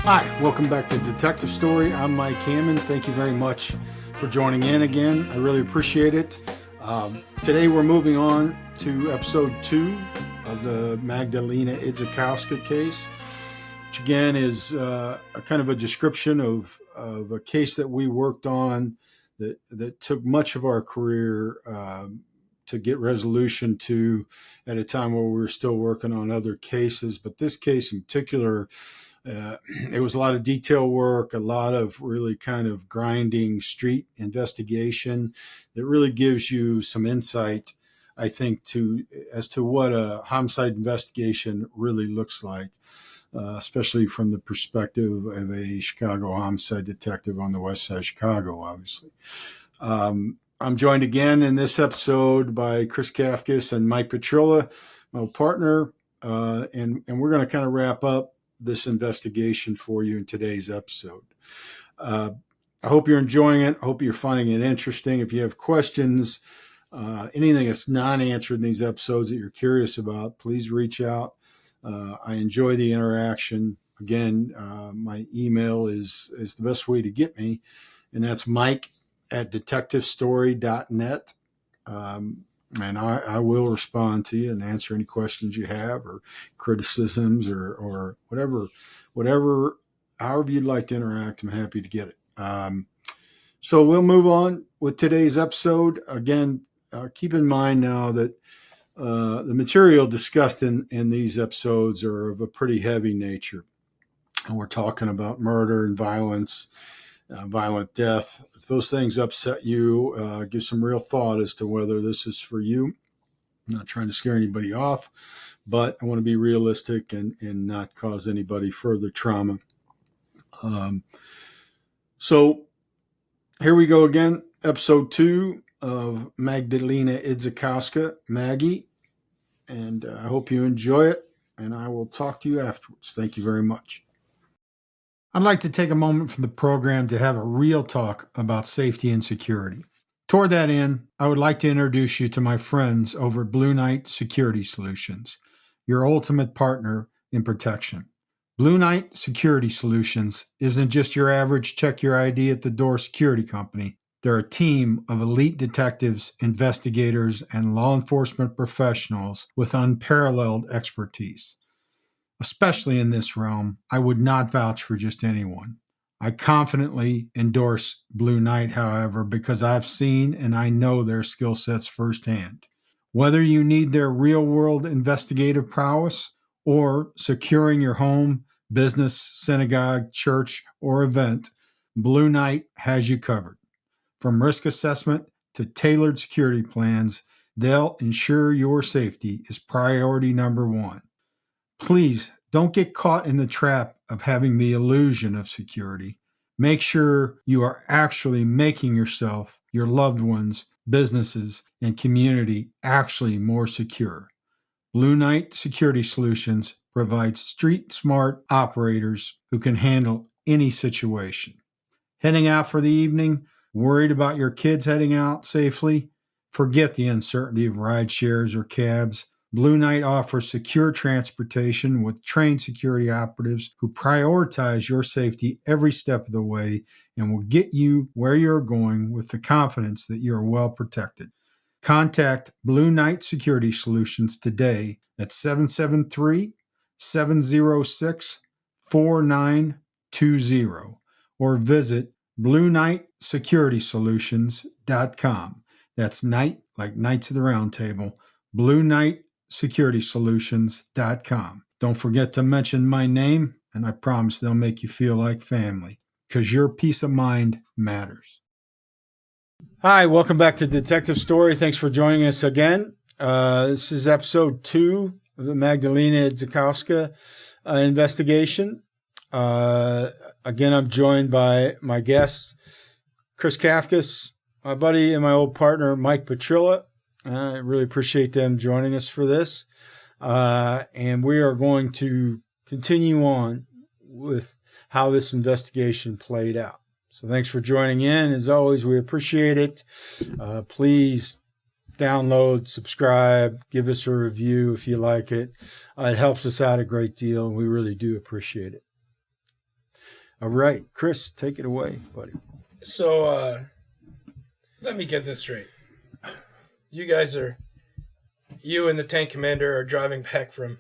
Hi, welcome back to Detective Story. I'm Mike Hammond. Thank you very much for joining in again. I really appreciate it. Today we're moving on to episode 2 of the Magdalena Idzikowska case, which again is a kind of a description of a case that we worked on that took much of our career to get resolution to at a time where we were still working on other cases. But this case in particular, it was a lot of detail work, a lot of really kind of grinding street investigation that really gives you some insight, I think, as to what a homicide investigation really looks like, especially from the perspective of a Chicago homicide detective on the west side of Chicago, obviously. I'm joined again in this episode by Chris Kafcas and Mike Pietryla, my partner, and we're going to kind of wrap up this investigation for you in today's episode. I hope you're enjoying it. I hope you're finding it interesting. If you have questions, anything that's not answered in these episodes that you're curious about, please reach out. I enjoy the interaction. Again, my email is the best way to get me, and that's mike@detectivestory.net. And I will respond to you and answer any questions you have or criticisms or whatever, however you'd like to interact. I'm happy to get it. So we'll move on with today's episode. Again, keep in mind now that the material discussed in these episodes are of a pretty heavy nature. And we're talking about murder and violence, violent death. If those things upset you, give some real thought as to whether this is for you. I'm not trying to scare anybody off, but I want to be realistic and not cause anybody further trauma. So here we go again, episode 2 of Magdalena Idzikowska, Maggie, and I hope you enjoy it, and I will talk to you afterwards. Thank you very much. I'd like to take a moment from the program to have a real talk about safety and security. Toward that end, I would like to introduce you to my friends over at Blue Knight Security Solutions, your ultimate partner in protection. Blue Knight Security Solutions isn't just your average check your ID at the door security company. They're a team of elite detectives, investigators, and law enforcement professionals with unparalleled expertise. Especially in this realm, I would not vouch for just anyone. I confidently endorse Blue Knight, however, because I've seen and I know their skill sets firsthand. Whether you need their real-world investigative prowess or securing your home, business, synagogue, church, or event, Blue Knight has you covered. From risk assessment to tailored security plans, they'll ensure your safety is priority number one. Please don't get caught in the trap of having the illusion of security. Make sure you are actually making yourself, your loved ones, businesses, and community actually more secure. Blue Knight Security Solutions provides street-smart operators who can handle any situation. Heading out for the evening, worried about your kids heading out safely? Forget the uncertainty of ride shares or cabs. Blue Knight offers secure transportation with trained security operatives who prioritize your safety every step of the way and will get you where you're going with the confidence that you are well protected. Contact Blue Knight Security Solutions today at 773-706-4920 or visit BlueKnightSecuritySolutions.com. That's night like Knights of the Round Table. BlueKnightSecuritySolutions.com. Don't forget to mention my name, and I promise they'll make you feel like family, because your peace of mind matters. Hi, welcome back to Detective Story. Thanks for joining us again. This is episode 2 of the Magdalena Idzikowska investigation. Again, I'm joined by my guest, Chris Kafcas, my buddy and my old partner, Mike Pietryla. I really appreciate them joining us for this. And we are going to continue on with how this investigation played out. So thanks for joining in. As always, we appreciate it. Please download, subscribe, give us a review if you like it. It helps us out a great deal, and we really do appreciate it. All right, Chris, take it away, buddy. So, let me get this straight. You and the tank commander are driving back from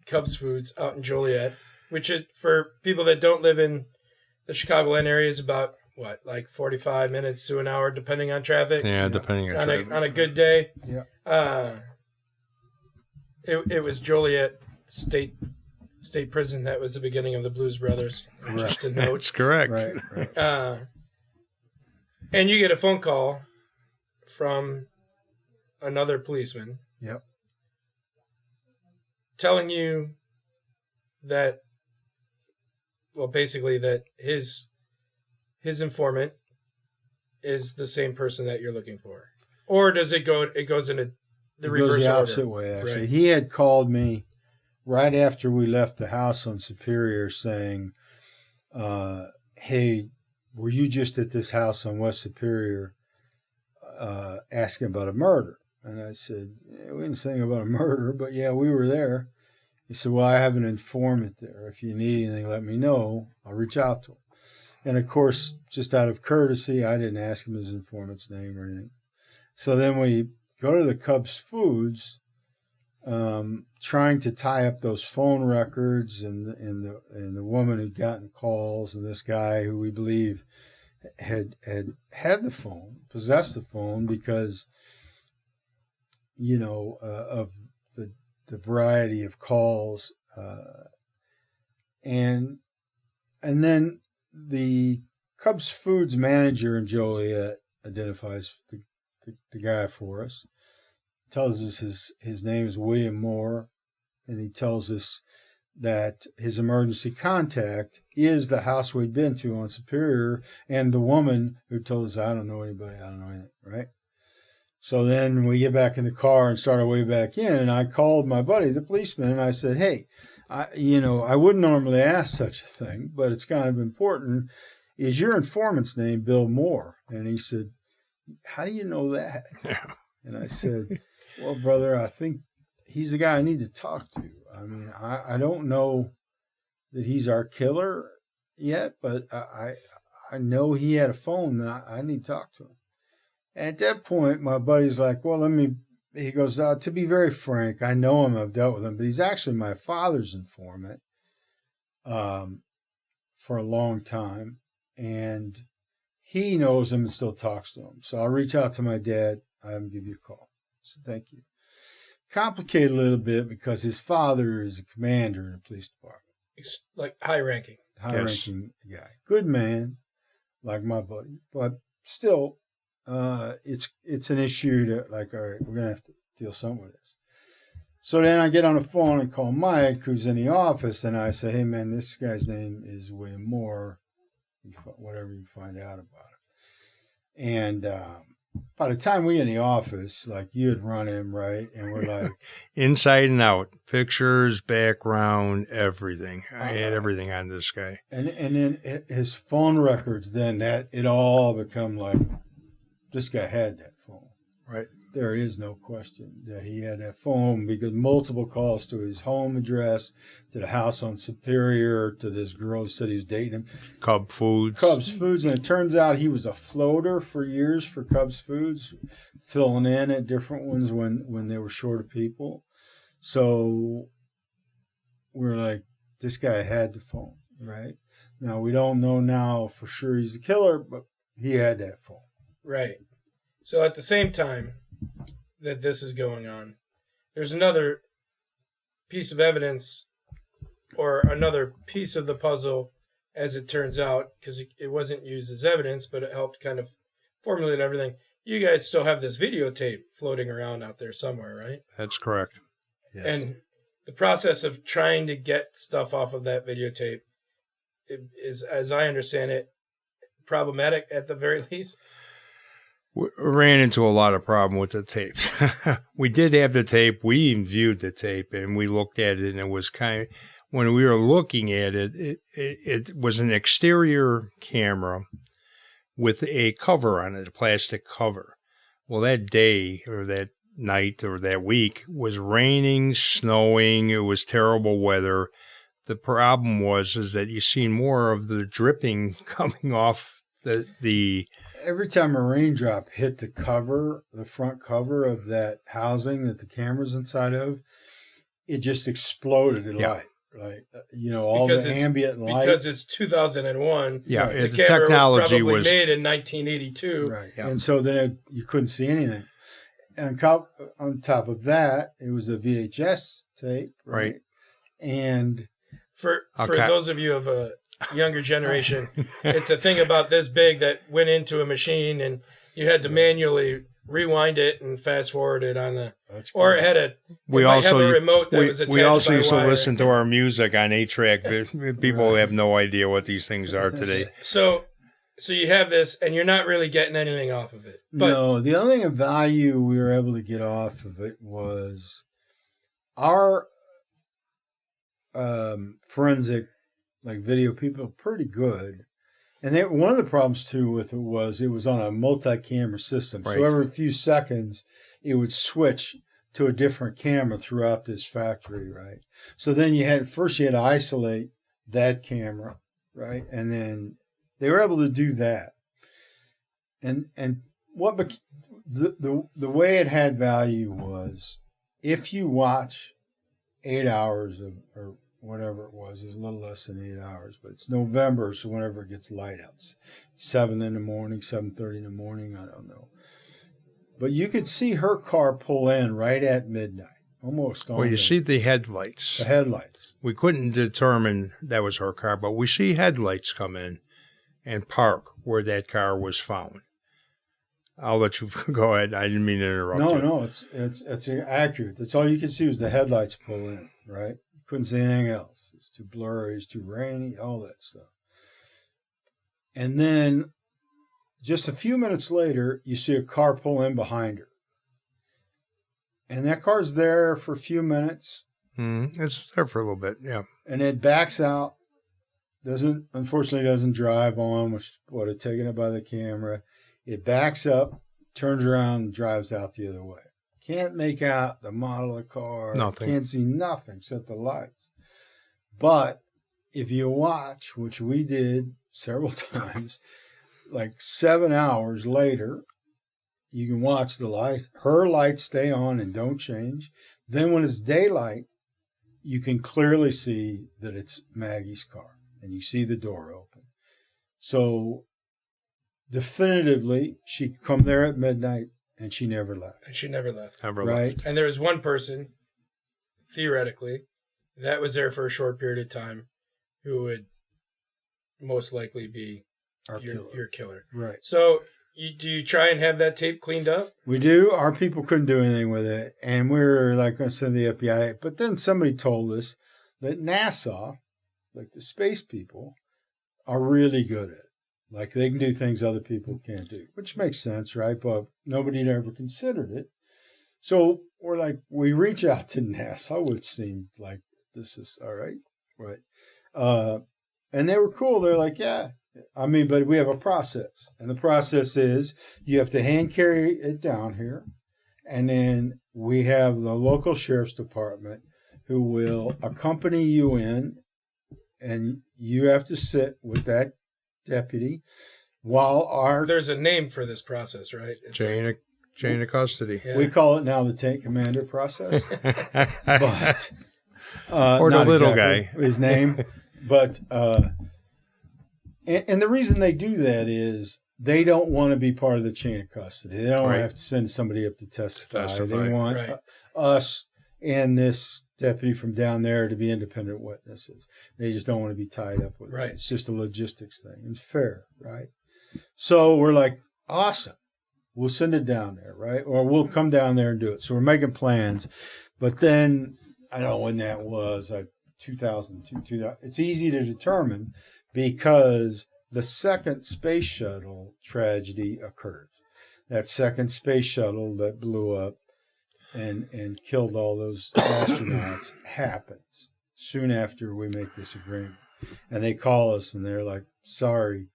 Cubs Foods out in Joliet, which is, for people that don't live in the Chicagoland area, is about, like 45 minutes to an hour, depending on traffic? Yeah, depending on traffic. On a good day. Yeah. It was Joliet State Prison that was the beginning of the Blues Brothers. Just a note. That's correct. Right. And you get a phone call from another policeman. Yep. Telling you that, basically that his informant is the same person that you're looking for. Or does it goes in the reverse order? It goes the opposite way, actually. Right. He had called me right after we left the house on Superior saying, hey, were you just at this house on West Superior asking about a murder? And I said, yeah, we didn't say anything about a murder, but yeah, we were there. He said, well, I have an informant there. If you need anything, let me know. I'll reach out to him. And, of course, just out of courtesy, I didn't ask him his informant's name or anything. So then we go to the Cubs Foods, trying to tie up those phone records and the woman who'd gotten calls and this guy who we believe had the phone, possessed the phone because, of the variety of calls. And then the Cubs Foods manager in Joliet identifies the guy for us, tells us his name is William Moore, and he tells us that his emergency contact is the house we'd been to on Superior, and the woman who told us, I don't know anybody, I don't know anything, right? So then we get back in the car and start our way back in, and I called my buddy, the policeman, and I said, hey, I wouldn't normally ask such a thing, but it's kind of important. Is your informant's name Bill Moore? And he said, how do you know that? Yeah. And I said, well, brother, I think he's the guy I need to talk to. I mean, I don't know that he's our killer yet, but I know he had a phone that I need to talk to him. And at that point, my buddy's like, well, he goes, to be very frank, I know him, I've dealt with him, but he's actually my father's informant for a long time. And he knows him and still talks to him. So I'll reach out to my dad. I have him give you a call. So thank you. Complicated a little bit because his father is a commander in the police department. Like high-ranking. High-ranking guy. Good man, like my buddy. But still, it's an issue that, like, all right, we're going to have to deal something with this. So then I get on the phone and call Mike, who's in the office, and I say, hey, man, this guy's name is William Moore. Whatever you find out about him. And by the time we in the office, like, you had run him, right? And we're like... inside and out. Pictures, background, everything. I had everything on this guy. And then his phone records, then that it all become like, this guy had that phone. Right. There is no question that he had that phone because multiple calls to his home address, to the house on Superior, to this girl who said he was dating him. Cubs Foods. And it turns out he was a floater for years for Cubs Foods, filling in at different ones when they were short of people. So we're like, this guy had the phone, right? Now, we don't know now for sure he's the killer, but he had that phone. Right. So at the same time that this is going on, there's another piece of evidence or another piece of the puzzle, as it turns out, because it wasn't used as evidence, but it helped kind of formulate everything. You guys still have this videotape floating around out there somewhere, right? That's correct. Yes. And the process of trying to get stuff off of that videotape is, as I understand it, problematic at the very least. We ran into a lot of problem with the tapes. We did have the tape. We even viewed the tape, and we looked at it, and it was kind of, when we were looking at it, it was an exterior camera with a cover on it, a plastic cover. Well, that day or that night or that week was raining, snowing. It was terrible weather. the problem is that you seen more of the dripping coming off the Every time a raindrop hit the front cover of that housing that the camera's inside of, it just exploded in light. Right, all Because the it's- ambient light. Because it's 2001. yeah, Right. The the camera technology was probably was made in 1982. Right. Yeah. And so then you couldn't see anything. And on top of that, it was a VHS tape. Right. And For Okay. those of you of a younger generation, it's a thing about this big that went into a machine, and you had to manually rewind it and fast forward it on the, that's or cool. it had a. We it might also- have a remote that was attached we also by used to wire. listen to our music on 8-track. People have no idea what these things are today. So you have this, and you're not really getting anything off of it. But No, the only thing of value we were able to get off of it was our forensic, video people are pretty good. And one of the problems too with it was on a multi-camera system. Right. So every few seconds, it would switch to a different camera throughout this factory, right? So then you had to isolate that camera, right? And then they were able to do that. And the way it had value was if you watch 8 hours or whatever it was a little less than 8 hours, but it's November, so whenever it gets light out, 7 in the morning, 7:30 in the morning, I don't know. But you could see her car pull in right at midnight, almost on Well, you see the headlights. the headlights. We couldn't determine that was her car, but we see headlights come in and park where that car was found. I'll let you go ahead. I didn't mean to interrupt you. No, it's accurate. That's all you could see was the headlights pull in, right? Couldn't see anything else. It's too blurry, it's too rainy, all that stuff. And then just a few minutes later, you see a car pull in behind her. And that car's there for a few minutes, It's there for a little bit, yeah. and it backs out. Unfortunately doesn't drive on, which would have taken it by the camera. It backs up, turns around, and drives out the other way. Can't make out the model of the car. Nothing. Can't see nothing except the lights. But if you watch, which we did several times, 7 hours later, you can watch the lights. Her lights stay on and don't change. Then when it's daylight, you can clearly see that it's Maggie's car, and you see the door open. So definitively, she come there at midnight, and she never left. and she never left. Never Right? left. And there was one person, theoretically, that was there for a short period of time, who would most likely be Our your killer. killer. Right. So, do you try and have that tape cleaned up? We do. Our people couldn't do anything with it, and we were going to send the FBI. But then somebody told us that NASA, the space people, are really good at it. They can do things other people can't do, which makes sense, right? But nobody had ever considered it. So we reach out to NASA, which seemed like this is all right, right? And they were cool. They're like, yeah. But we have a process. And the process is you have to hand carry it down here. And then we have the local sheriff's department who will accompany you in. And you have to sit with that deputy while There's a name for this process, right? It's Chain of custody. yeah. we call it now the tank commander process. But Or the not little exactly his name. But and the reason they do that is they don't want to be part of the chain of custody. They don't want to have to send somebody up to testify. They want Right. us and this deputy from down there to be independent witnesses. They just don't want to be tied up with Right. it. It's just a logistics thing. It's fair, right? So we're like, awesome. We'll send it down there, right? Or we'll come down there and do it. So we're making plans. But then, I don't know when that was, 2002, 2000. It's easy to determine because the second space shuttle tragedy occurred. That second space shuttle that blew up and killed all those astronauts happens soon after we make this agreement. And they call us and they're like, sorry,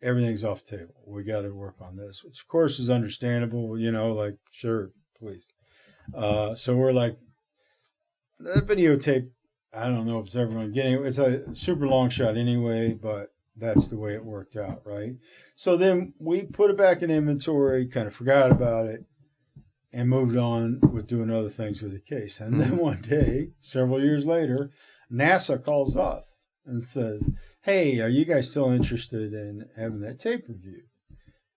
everything's off the table. We got to work on this, which of course is understandable, sure, please. So we're like, that videotape I don't know if it's ever going to get any. It's a super long shot anyway, but that's the way it worked out, right? So then we put it back in inventory, kind of forgot about it, and moved on with doing other things with the case. And then one day, several years later, NASA calls us and says, "Hey, are you guys still interested in having that tape reviewed?"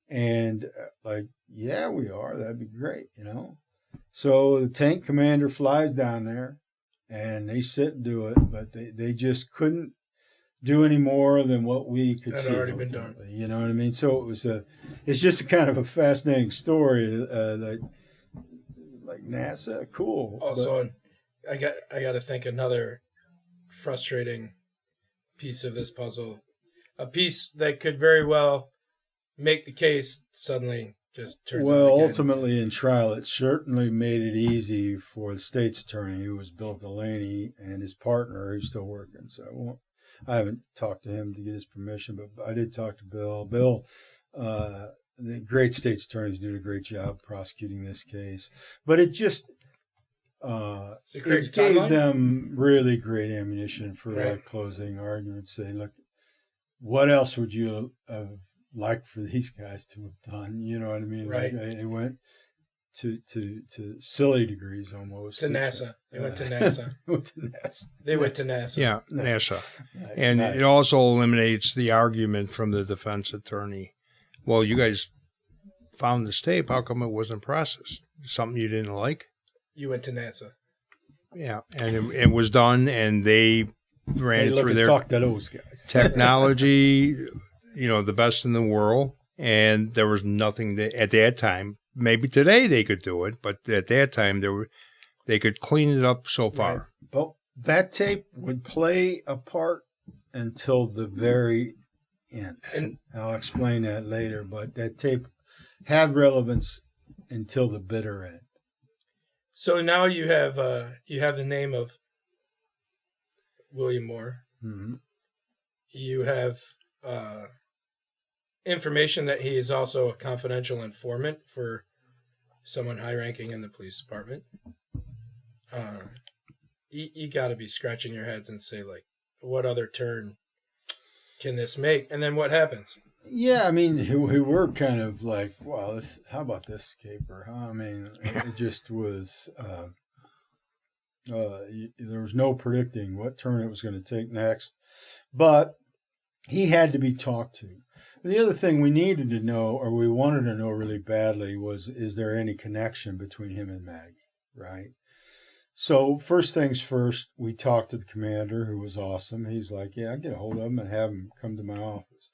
And like, yeah, we are. That'd be great, you know. So the tank commander flies down there, and they sit and do it, but they just couldn't do any more than what we could see. Had already been done. You know what I mean? So it's just a kind of a fascinating story. Like NASA, cool. Also, I got to think another frustrating piece of this puzzle, a piece that could very well make the case suddenly just turns out again. Ultimately in trial, it certainly made it easy for the state's attorney, who was Bill Delaney, and his partner, who's still working. So I haven't talked to him to get his permission, but I did talk to Bill. Bill, the great state's attorneys did a great job prosecuting this case, but it just it gave them really great ammunition for that closing argument. Say, look, what else would you have liked for these guys to have done? You know what I mean? Right. Like, they went to silly degrees almost. To NASA. They went to NASA. They went to NASA. Yeah, NASA. And it also eliminates the argument from the defense attorney. Well, you guys found this tape. How come it wasn't processed? Something you didn't like? You went to NASA. Yeah, and it was done, and they ran through their talk to those guys. Technology, you know, the best in the world, and there was nothing at that time. Maybe today they could do it, but at that time they could clean it up so far. Right. But that tape would play a part until the very end. And I'll explain that later, but that tape had relevance until the bitter end. So now you have the name of William Moore. Mm-hmm. You have information that he is also a confidential informant for someone high-ranking in the police department. You got to be scratching your heads and say, like, what other turn can this make? And then what happens? Yeah, I mean, we were kind of like, wow, how about this caper? Huh? I mean, it just was, there was no predicting what turn it was going to take next. But he had to be talked to. The other thing we needed to know, or we wanted to know really badly, was, is there any connection between him and Maggie, right? So first things first, we talked to the commander, who was awesome. He's like, yeah, I'll get a hold of him and have him come to my office,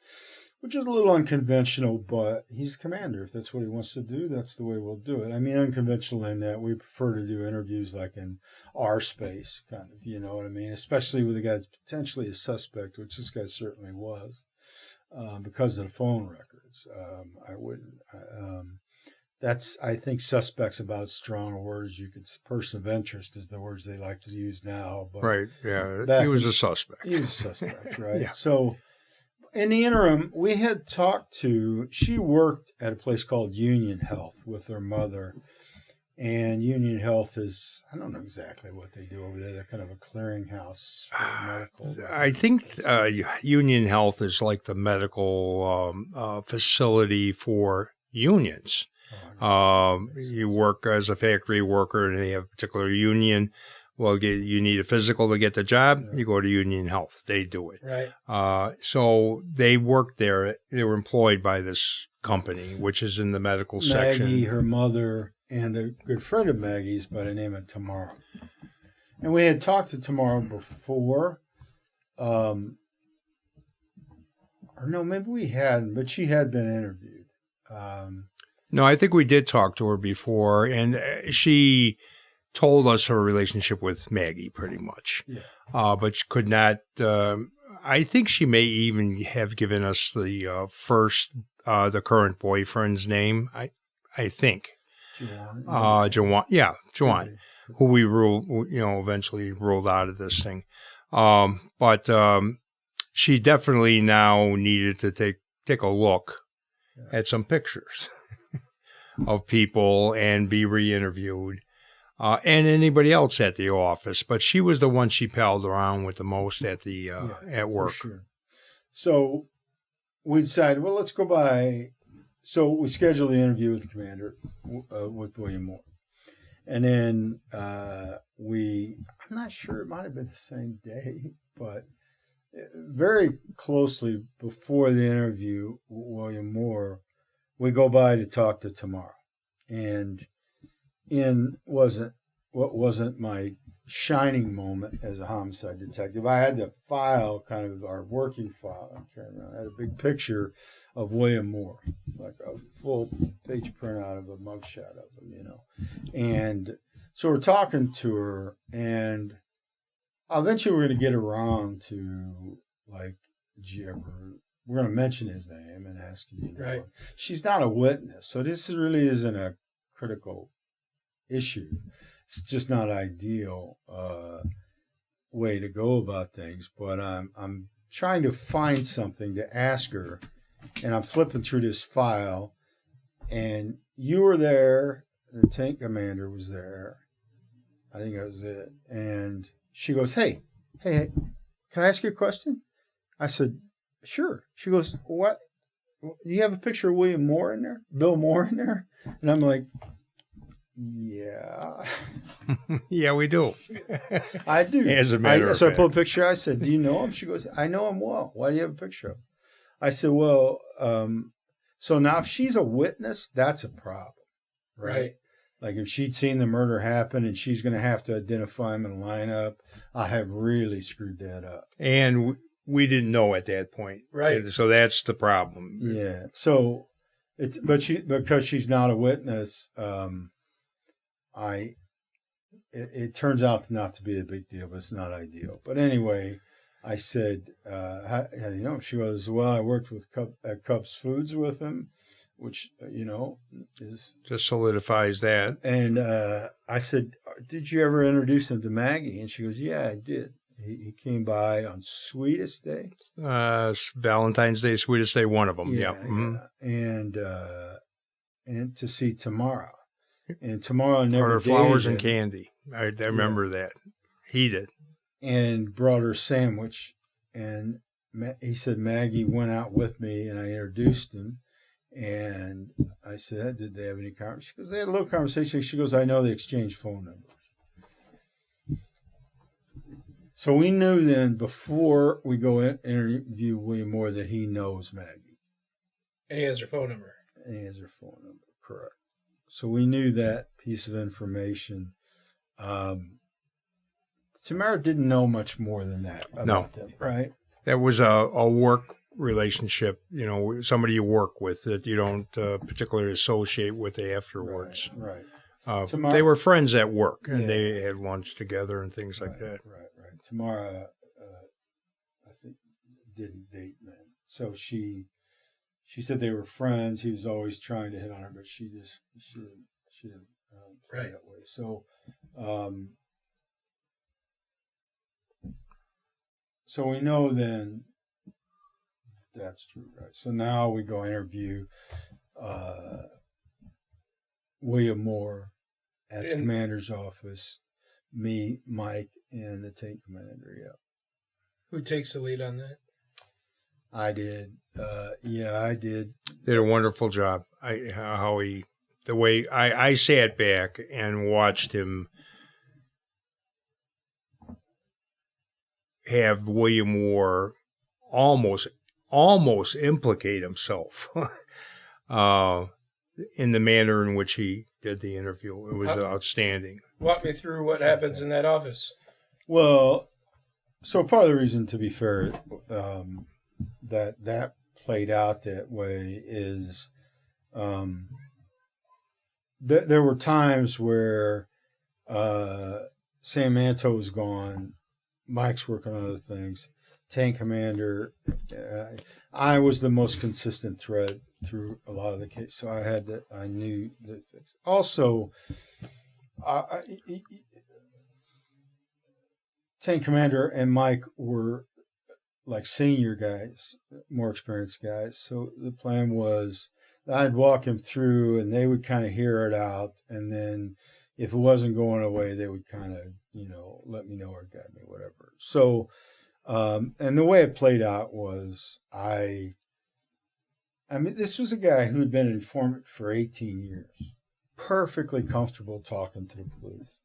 which is a little unconventional, but he's commander. If that's what he wants to do, that's the way we'll do it. I mean, unconventional in that we prefer to do interviews like in our space, kind of, you know what I mean? Especially with a guy that's potentially a suspect, which this guy certainly was, because of the phone records. I wouldn't. That's, I think, suspect's about as strong a word as you could. Person of interest is the words they like to use now. But right, yeah. He was a suspect. He was a suspect, right? Yeah. So in the interim, we had talked to, she worked at a place called Union Health with her mother. And Union Health is, I don't know exactly what they do over there. They're kind of a clearinghouse for medical. I think Union Health is like the medical facility for unions. You work as a factory worker and they have a particular union. Well, you need a physical to get the job. You go to Union Health. They do it. Right. So they worked there. They were employed by this company, which is in the medical section. Maggie, her mother, and a good friend of Maggie's by the name of Tamara. And we had talked to Tamara before. Or no, maybe we hadn't, but she had been interviewed. No, I think we did talk to her before, and she told us her relationship with Maggie pretty much. Yeah. But she could not, I think she may even have given us the the current boyfriend's name, I think. Jawan. Yeah, Jawan, who we eventually ruled out of this thing. But she definitely now needed to take a look at some pictures of people and be re-interviewed. and anybody else at the office. But she was the one she palled around with the most at the at work. For sure. So we decided, well, let's go by. So we scheduled the interview with the commander, with William Moore. And then I'm not sure, it might have been the same day, but very closely before the interview with William Moore, we go by to talk to Tamara. And what wasn't my shining moment as a homicide detective. I had the file, kind of our working file. I'm carrying around. I had a big picture of William Moore, like a full page printout of a mugshot of him, And so we're talking to her, and eventually we're going to get around to, like, we're going to mention his name and ask you. Right. She's not a witness, so this really isn't a critical issue. It's just not ideal way to go about things. But I'm trying to find something to ask her, and I'm flipping through this file, and you were there. The tank commander was there. I think that was it. And she goes, "Hey, can I ask you a question?" I said, "Sure." She goes, "What? Do you have a picture of William Moore in there? Bill Moore in there?" And I'm like, "Yeah." Yeah, we do. I do. As a matter of so fact. I pulled a picture. I said, "Do you know him?" She goes, "I know him well. Why do you have a picture of him?" I said, "Well, so now if she's a witness, that's a problem, right? Like if she'd seen the murder happen and she's going to have to identify him in a lineup, I have really screwed that up." And we didn't know at that point. Right. So that's the problem. Yeah. So because she's not a witness, it turns out not to be a big deal, but it's not ideal. But anyway, I said, how do you know? She goes, "Well, I worked at Cubs Foods with him," which, is... Just solidifies that. And I said, "Did you ever introduce him to Maggie?" And she goes, "Yeah, I did. He came by on Sweetest Day." Valentine's Day, Sweetest Day, one of them. Yeah. Yeah. And to see Tamara. And Tamara never Order flowers dated and him. candy. I remember that. He did. And brought her a sandwich. And he said Maggie went out with me, and I introduced him. And I said, "Did they have any conversation?" She goes, "They had a little conversation." She goes, "I know they exchanged phone numbers." So we knew then, before we go interview William Moore, that he knows Maggie. And he has her phone number. And he has her phone number, correct. So we knew that piece of information. Tamara didn't know much more than that about them, right? That was a work relationship, somebody you work with that you don't particularly associate with afterwards. Right. They were friends at work, and they had lunch together and things like that. Right. Tamara, I think, didn't date men. So she said they were friends. He was always trying to hit on her, but she didn't play that way. So, so we know then that's true, right? So now we go interview William Moore at the commander's office. Me, Mike, and the tank commander. Yeah. Who takes the lead on that? I did. I did. Did a wonderful job. I sat back and watched him have William Moore almost implicate himself in the manner in which he did the interview. It was outstanding. Walk me through what happens in that office. Well, so part of the reason, to be fair, that played out that way is there were times where Sam Manto was gone, Mike's working on other things, tank commander. I was the most consistent thread through a lot of the case, so I knew that. Also, tank commander and Mike were like senior guys, more experienced guys. So the plan was I'd walk him through, and they would kind of hear it out, and then if it wasn't going away, they would kind of, let me know or guide me, whatever. So, and the way it played out was I mean, this was a guy who had been an informant for 18 years, perfectly comfortable talking to the police.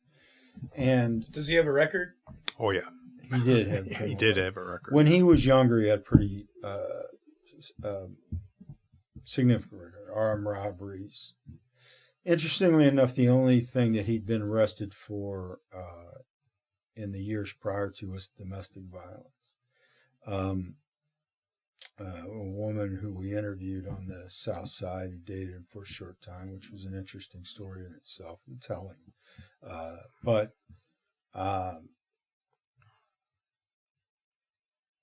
And does he have a record? Oh, yeah. he did have He did have a record. When he was younger, he had pretty significant record, armed robberies. Interestingly enough, the only thing that he'd been arrested for in the years prior to was domestic violence. A woman who we interviewed on the South Side who dated him for a short time, which was an interesting story in itself and telling. But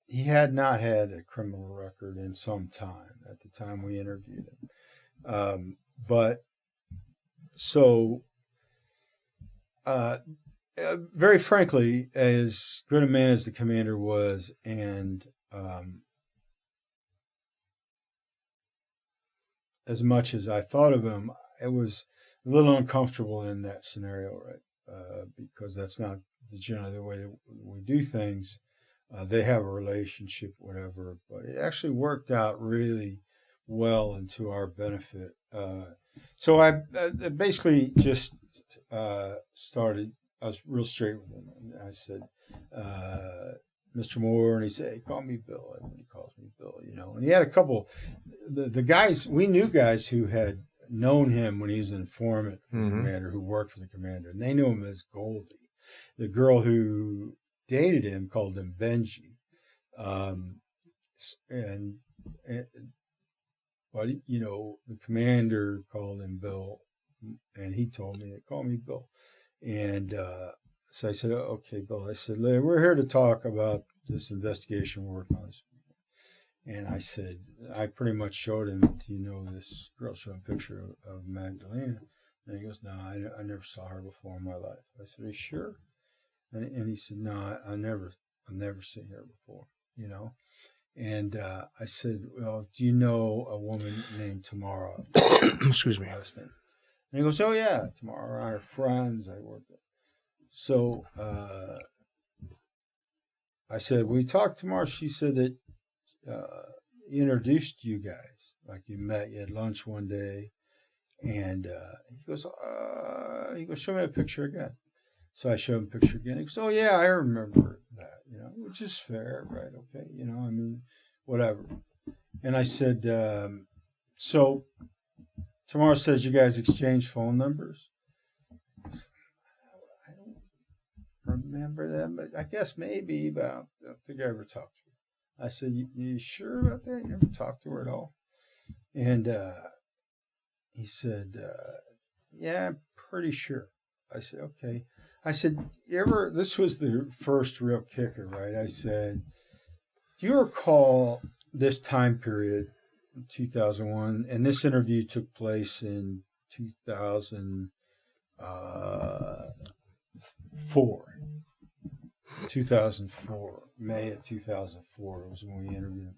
he had not had a criminal record in some time at the time we interviewed him. Very frankly, as good a man as the commander was, and as much as I thought of him, it was a little uncomfortable in that scenario, right? Because that's not generally the way that we do things. They have a relationship, whatever, but it actually worked out really well and to our benefit. So I basically just started. I was real straight with him. And I said, Mr. Moore, and he said, hey, call me Bill. Everybody calls me Bill, And he had a couple, the guys, we knew guys who had known him when he was an informant for the commander, who worked for the commander, and they knew him as Goldie. The girl who dated him called him Benji. But the commander called him Bill, and he told me, call me Bill. And so I said, okay, Bill. I said, we're here to talk about this investigation we're working on this. And I said, I pretty much showed him, this girl, showed him a picture of Magdalena. And he goes, no, I never saw her before in my life. I said, are you sure? And he said, no, I've never seen her before, And I said, well, do you know a woman named Tamara? Excuse me. Last name. And he goes, oh, yeah, Tamara, our friends I work with. So I said, we talked tomorrow. She said that he introduced you guys, like you had lunch one day. And he goes, show me a picture again. So I showed him a picture again. He goes, oh, yeah, I remember that, which is fair, right? Okay, whatever. And I said, so Tamara says you guys exchanged phone numbers. I don't remember that, but I guess maybe, but I don't think I ever talked to her. I said, you sure about that? You never talked to her at all? And he said, yeah, I'm pretty sure. I said, okay. I said, this was the first real kicker, right? I said, do you recall this time period, 2001, and this interview took place in 2004, May of 2004 was when we interviewed him.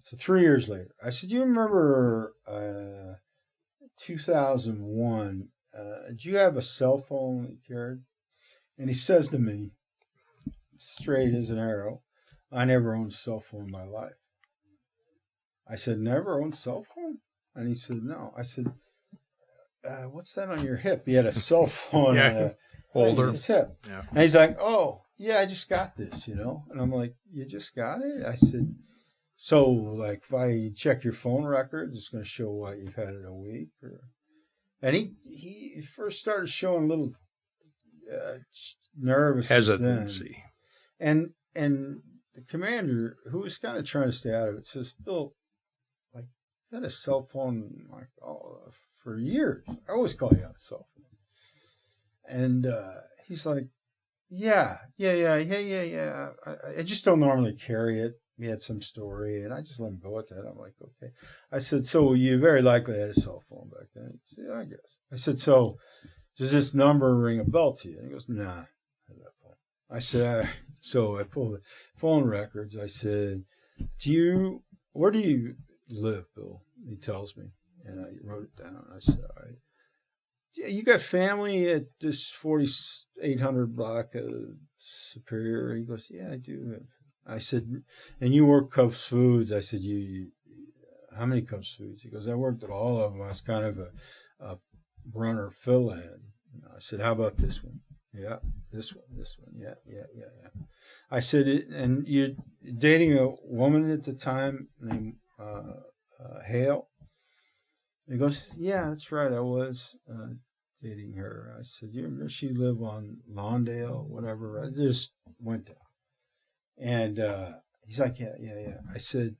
So 3 years later, I said, do you remember 2001, did you have a cell phone that you carried? And he says to me, straight as an arrow, I never owned a cell phone in my life. I said, never owned a cell phone? And he said, no. I said, what's that on your hip? He had a cell phone on a holder on his hip. Yeah. And he's like, oh, yeah, I just got this, And I'm like, you just got it? I said, so, like, if I check your phone records, it's going to show what you've had it a week? And he first started showing a little nervous hesitancy. And the commander, who was kind of trying to stay out of it, says, Bill, like, you had a cell phone for years. I always call you on a cell phone. And he's like, yeah. I just don't normally carry it. We had some story, and I just let him go with that. I'm like, okay. I said, so you very likely had a cell phone back then. He said, yeah, I guess. I said, so does this number ring a bell to you? And he goes, nah, I have that phone. I said, so I pulled the phone records. I said, where do you live, Bill? He tells me, and I wrote it down. I said, all right. you got family at this 4800 block of Superior? He goes, yeah, I do. I said, and you work Cubs Foods? I said, you how many Cubs Foods? He goes, I worked at all of them. I was kind of a runner fill-in. I said, how about this one? Yeah, this one. Yeah. I said, and you're dating a woman at the time named Hale? He goes, yeah, that's right. I was dating her. I said, you remember she lived on Lawndale, whatever. I just went down. And he's like, yeah. I said,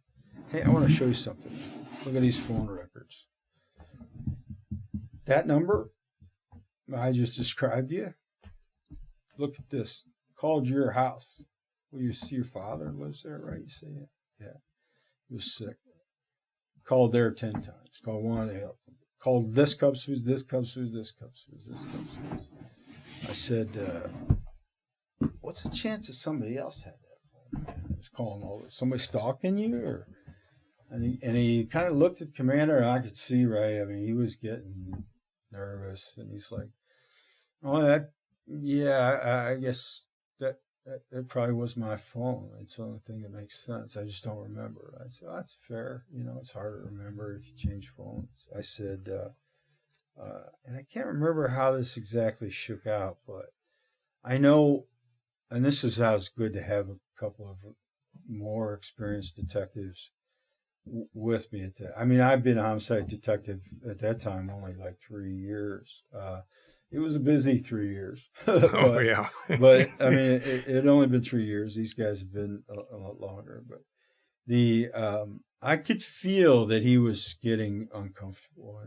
hey, I want to show you something. Look at these phone records. That number I just described you, look at this. Called your house. Well, you see your father lives there, right? You say, yeah. He was sick. Called there 10 times. Called one to help him. Called this Cubs Foods, this Cubs Foods, this Cubs Foods, this Cubs Foods. I said, what's the chance that somebody else had that phone? I was calling all this. Somebody stalking you? Or and he kind of looked at Commander, and I could see, right? I mean, he was getting nervous, and he's like, oh, I guess that probably was my phone. It's the only thing that makes sense. I just don't remember. I said, oh, that's fair. It's hard to remember if you change phones. I said, and I can't remember how this exactly shook out, but I know, and this is how it's good to have a couple of more experienced detectives with me at that. I mean, I've been a homicide detective at that time only like 3 years. It was a busy 3 years. Oh, yeah. But, I mean, it had only been 3 years. These guys have been a lot longer. But I could feel that he was getting uncomfortable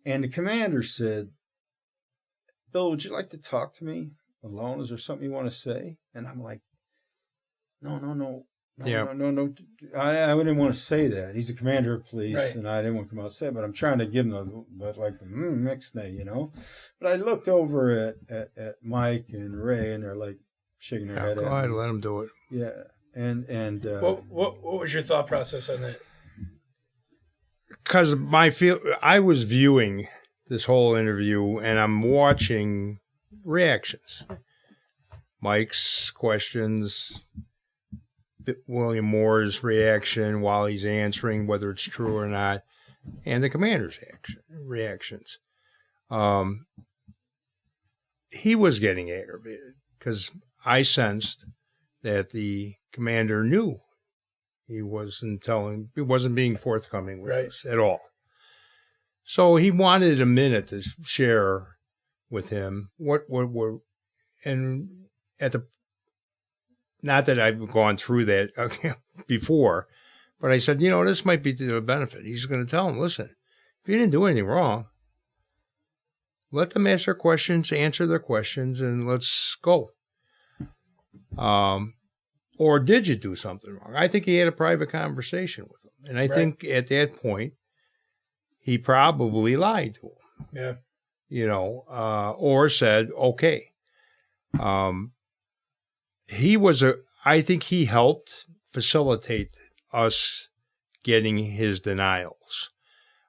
and the commander said, Bill, would you like to talk to me alone? Is there something you want to say? And I'm like, no. No. I wouldn't want to say that. He's the commander of police, right. And I didn't want to come out and say it, but I'm trying to give him the next day, But I looked over at Mike and Ray, and they're like shaking their head at me. Go ahead, let them do it. Yeah, and what was your thought process on that? Because I was viewing this whole interview, and I'm watching reactions. Mike's questions, William Moore's reaction while he's answering, whether it's true or not, and the commander's reactions. He was getting aggravated because I sensed that the commander knew he wasn't being forthcoming with us at all. So he wanted a minute to share with him not that I've gone through that before, but I said, this might be to the benefit. He's going to tell him, listen, if you didn't do anything wrong, let them ask their questions, answer their questions, and let's go. Or did you do something wrong? I think he had a private conversation with him. And I think at that point, he probably lied to him. Yeah. Or said, okay. I think he helped facilitate us getting his denials.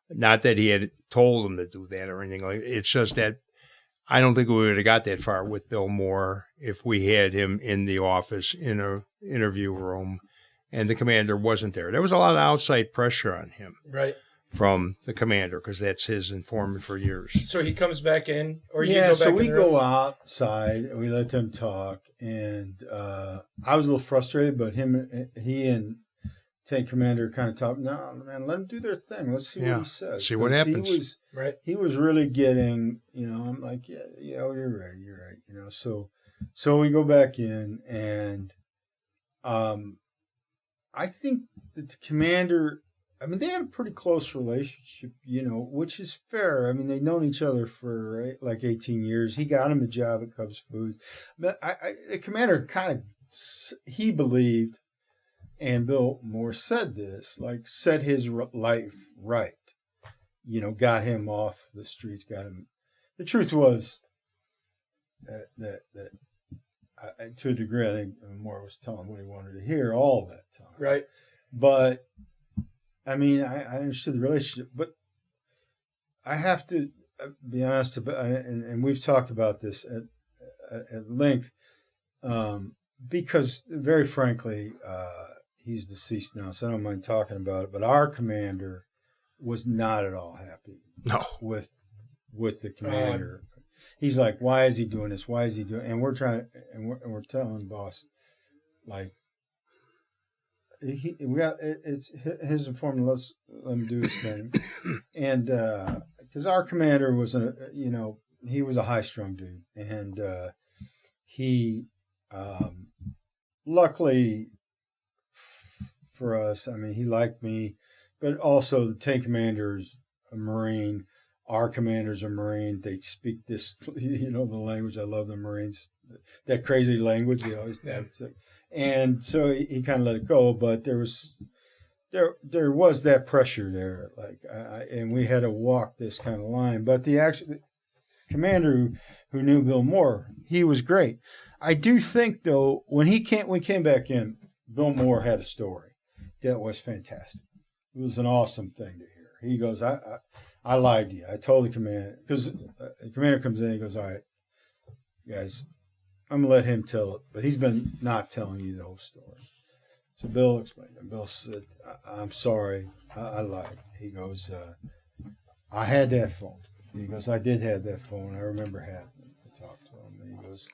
Not that he had told him to do that or anything like that. It's just that I don't think we would have got that far with Bill Moore if we had him in the office in an interview room and the commander wasn't there. There was a lot of outside pressure on him. Right. From the commander, because that's his informant for years. So he comes back in, or you go back so we go outside and we let them talk. And I was a little frustrated, but he and tank commander kind of talked. No, man, let them do their thing. Let's see what he says. See what happens. He was really getting. I'm like, yeah, you're right. So we go back in, and I think that the commander. I mean, they had a pretty close relationship, which is fair. I mean, they'd known each other for like 18 years. He got him a job at Cubs Foods. But the commander he believed, and Bill Moore said this, set his life right. Got him off the streets, got him. The truth was that to a degree, I think Moore was telling what he wanted to hear all that time. Right. But I mean, I understood the relationship, but I have to be honest about, and we've talked about this at length, because very frankly, he's deceased now, so I don't mind talking about it. But our commander was not at all happy. No. With the commander. He's like, why is he doing this? Why is he doing? And we're trying, and we're telling boss, like, we got it's his informant. Let him do his thing, and because our commander was he was a high-strung dude, and he luckily for us, I mean, he liked me, but also the tank commander's a Marine. Our commanders are Marine. They speak this, the language. I love the Marines. That crazy language, and so he kind of let it go. But there was that pressure there, and we had to walk this kind of line. But the actual commander who knew Bill Moore, he was great. I do think though, when we came back in, Bill Moore had a story that was fantastic. It was an awesome thing to hear. He goes, I lied to you. I told the commander, because the commander comes in and he goes, all right, guys, I'm going to let him tell it, but he's been not telling you the whole story. So Bill explained it. Bill said, I'm sorry, I lied. He goes, I had that phone. He goes, I did have that phone. I remember having it. I talked to him. And he goes,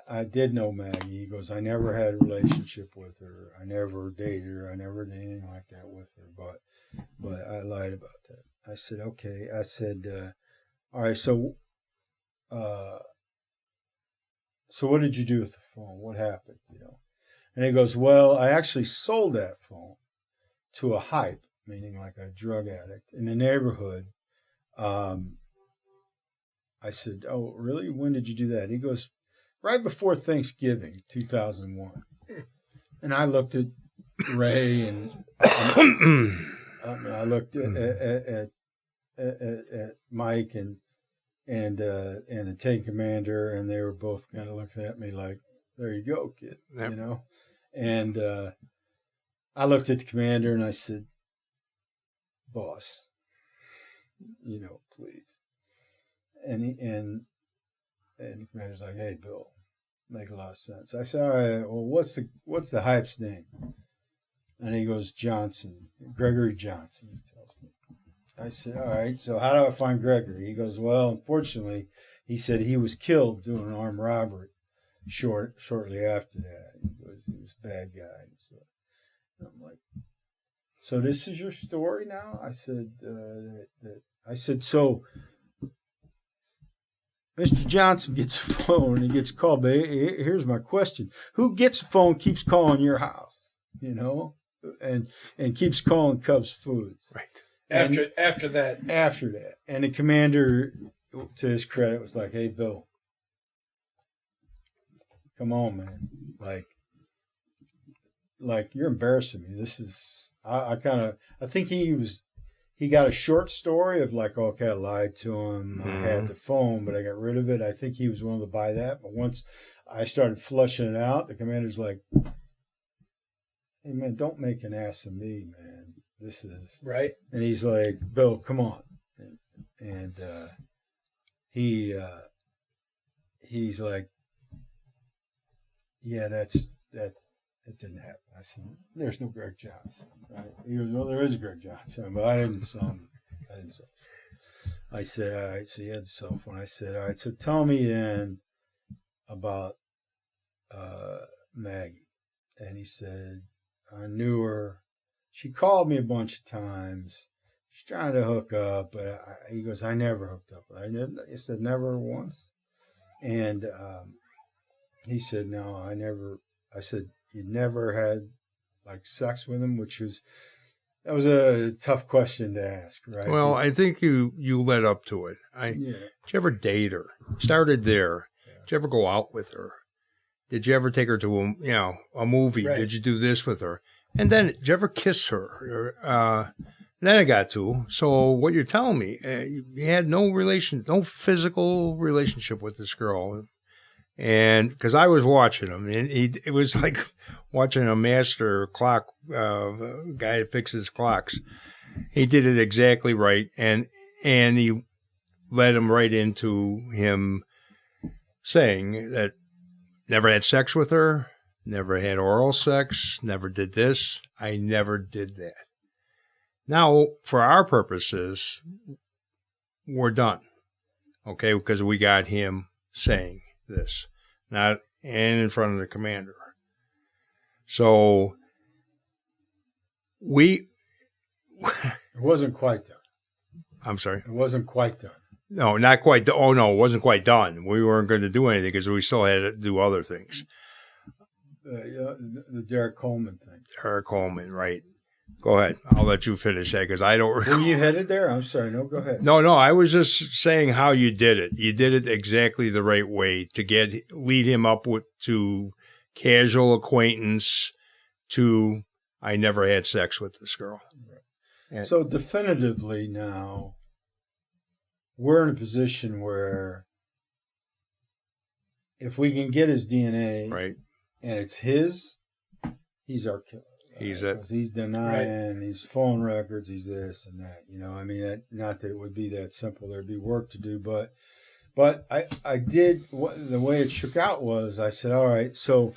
I did know Maggie. He goes, I never had a relationship with her. I never dated her. I never did anything like that with her, but I lied about that. I said, okay. I said, all right, so what did you do with the phone? What happened? And he goes, well, I actually sold that phone to a hype, meaning like a drug addict in the neighborhood. I said, oh, really? When did you do that? He goes, right before Thanksgiving, 2001. And I looked at Ray and I looked at Mike and the tank commander, and they were both kind of looking at me like, "There you go, kid," Yep. And I looked at the commander and I said, "Boss, please." And the commander's like, "Hey, Bill, make a lot of sense." I said, "All right, well, what's the hype's name?" And he goes, Johnson, Gregory Johnson, he tells me. I said, all right, so how do I find Gregory? He goes, well, unfortunately, he said he was killed doing an armed robbery shortly after that. He was a bad guy. So I'm like, so this is your story now? I said, so Mr. Johnson gets a phone and he gets called, but here's my question. Who gets a phone, keeps calling your house, and keeps calling Cubs Foods? Right. After that. And the commander, To his credit, was like, hey, Bill, come on, man. Like you're embarrassing me. This is, I think he got a short story of like, okay, I lied to him. I had the phone, but I got rid of it. I think he was willing to buy that. But once I started flushing it out, the commander's like, hey, man, don't make an ass of me, man. This is right. And he's like, Bill, come on. And he's like, yeah, that didn't happen. I said, there's no Greg Johnson, right? He goes, well, there is a Greg Johnson, but I didn't sell him. I said, all right, so he had the cell phone. I said, all right, so tell me then about Maggie. And he said, I knew her. She called me a bunch of times. She's trying to hook up, but he goes, I never hooked up. He said, never once. And he said, no, I never. I said, you never had like sex with him, that was a tough question to ask, right? Well, I think you led up to it. Did you ever date her? Started there. Yeah. Did you ever go out with her? Did you ever take her to a movie? Right. Did you do this with her? And then, did you ever kiss her? Then I got to. So what you're telling me, you had no physical relationship with this girl. And because I was watching him, and it was like watching a master clock guy that fixes clocks. He did it exactly right, and he led him right into him saying that never had sex with her, never had oral sex, never did this. I never did that. Now, for our purposes, we're done, okay, because we got him saying this, not and in front of the commander. So it wasn't quite done. I'm sorry. It wasn't quite done. No, not quite. Oh no, it wasn't quite done. We weren't going to do anything because we still had to do other things. The Derek Coleman thing. Derek Coleman, right? Go ahead. I'll let you finish that because I don't recall. Were you headed there? I'm sorry. No, go ahead. No. I was just saying how you did it. You did it exactly the right way to lead him up to casual acquaintance to I never had sex with this girl. Right. So definitively now, we're in a position where if we can get his DNA, right, and it's his, he's our killer. He's it. He's denying, He's phone records, he's this and that. I mean, not that it would be that simple. There'd be work to do, but I did, the way it shook out was, I said, all right, so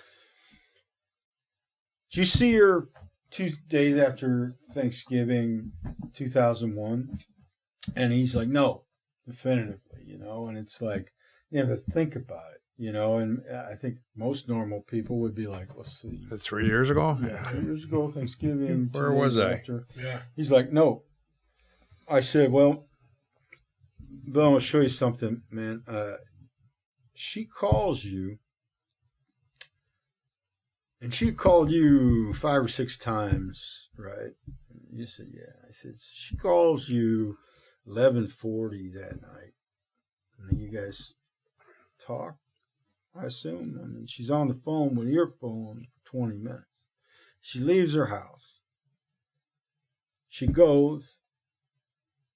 did you see her 2 days after Thanksgiving 2001? And he's like, no, definitively, and it's like, you have to think about it. And I think most normal people would be like, let's see. 3 years ago? Yeah, 3 years ago, Thanksgiving. Where was I? After. Yeah. He's like, no. I said, well, Bill, I'm going to show you something, man. She calls you, and she called you 5 or 6 times, right? You said, yeah. I said, she calls you 11:40 that night. And then you guys talk. I assume. I mean, she's on the phone with your phone for 20 minutes. She leaves her house. She goes.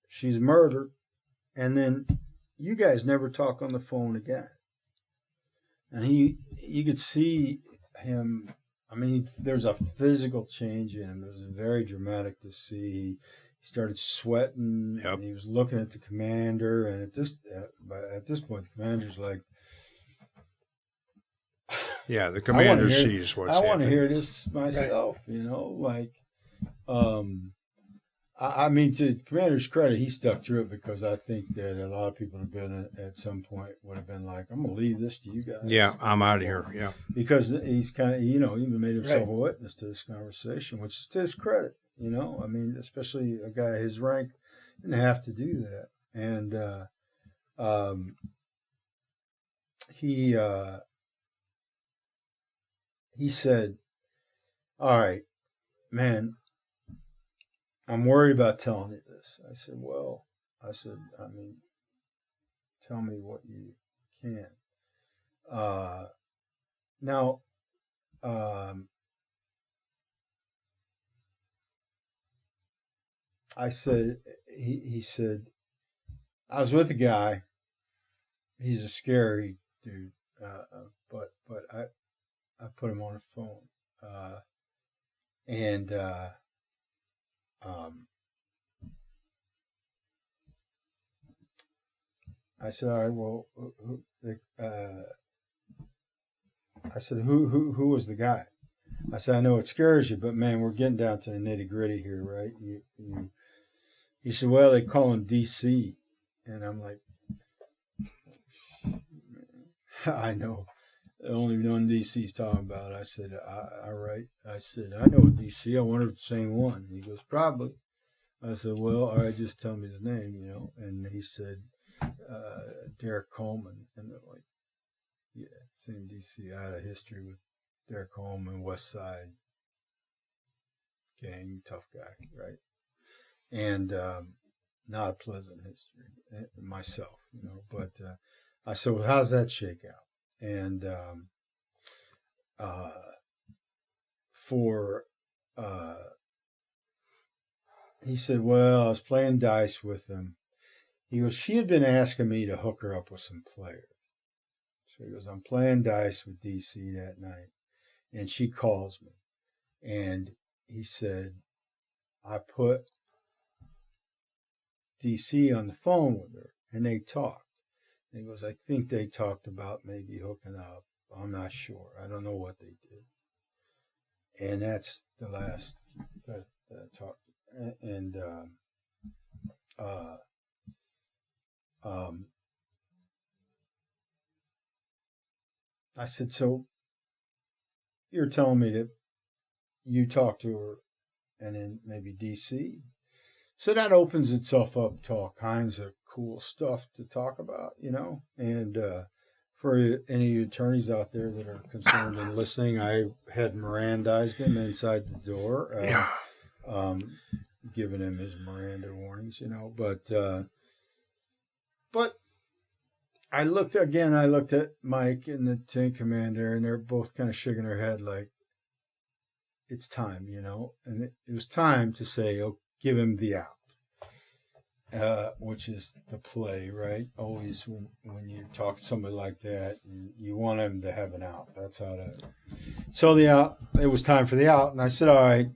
She's murdered. And then you guys never talk on the phone again. And you could see him. I mean, there's a physical change in him. It was very dramatic to see. He started sweating. Yep. And he was looking at the commander. And at this point, the commander's like, yeah, the commander sees what's happening. I want to hear this myself, right. I mean, to the commander's credit, he stuck through it because I think that a lot of people have been at some point would have been like, I'm going to leave this to you guys. Yeah, I'm out of here, yeah. Because he's kind of, he even made himself a witness to this conversation, which is to his credit, I mean, especially a guy his rank didn't have to do that. And he said, all right, man, I'm worried about telling you this. I said, I mean, tell me what you can. Now, I said, he said, I was with a guy. He's a scary dude, but I put him on the phone, I said, all right, well, I said, who was the guy? I said, I know it scares you, but man, we're getting down to the nitty gritty here, right? He said, well, they call him DC, and I'm like, I know. The only one DC's talking about. I said, all right. I said, I know DC. I wonder if it's the same one. He goes, probably. I said, well, all right, just tell me his name, And he said, Derek Coleman. And they're like, yeah, same DC. I had a history with Derek Coleman, Westside gang, tough guy, right? And not a pleasant history myself, But I said, well, how's that shake out? And he said, well, I was playing dice with him. He goes, she had been asking me to hook her up with some players. So he goes, I'm playing dice with DC that night. And she calls me. And he said, I put D.C. on the phone with her, and they talked. And he goes, I think they talked about maybe hooking up. I'm not sure. I don't know what they did. And that's the last that talk. And I said, so you're telling me that you talked to her and in maybe D.C.? So that opens itself up to all kinds of cool stuff to talk about, And for any attorneys out there that are concerned in listening, I had Mirandized him inside the door, giving him his Miranda warnings, But I looked at Mike and the tank commander, and they're both kind of shaking their head like, it's time, And it was time to say, oh, give him the out, which is the play, right? Always when you talk to somebody like that, you want him to have an out. That's how to. So the out, it was time for the out, and I said, all right.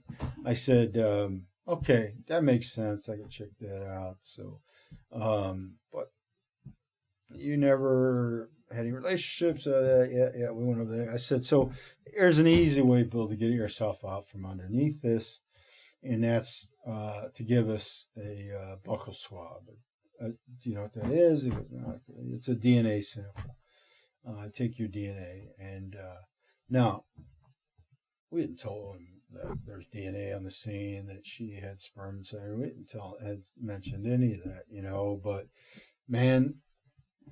I said, okay, that makes sense. I can check that out. So, but you never had any relationships? Yeah, we went over there. I said, so here's an easy way, Bill, to get yourself out from underneath this. And that's to give us a buccal swab. Do you know what that is? He goes, no, it's a DNA sample. Take your DNA. And now, we didn't tell him that there's DNA on the scene, that she had sperm inside. We didn't had mentioned any of that, But, man,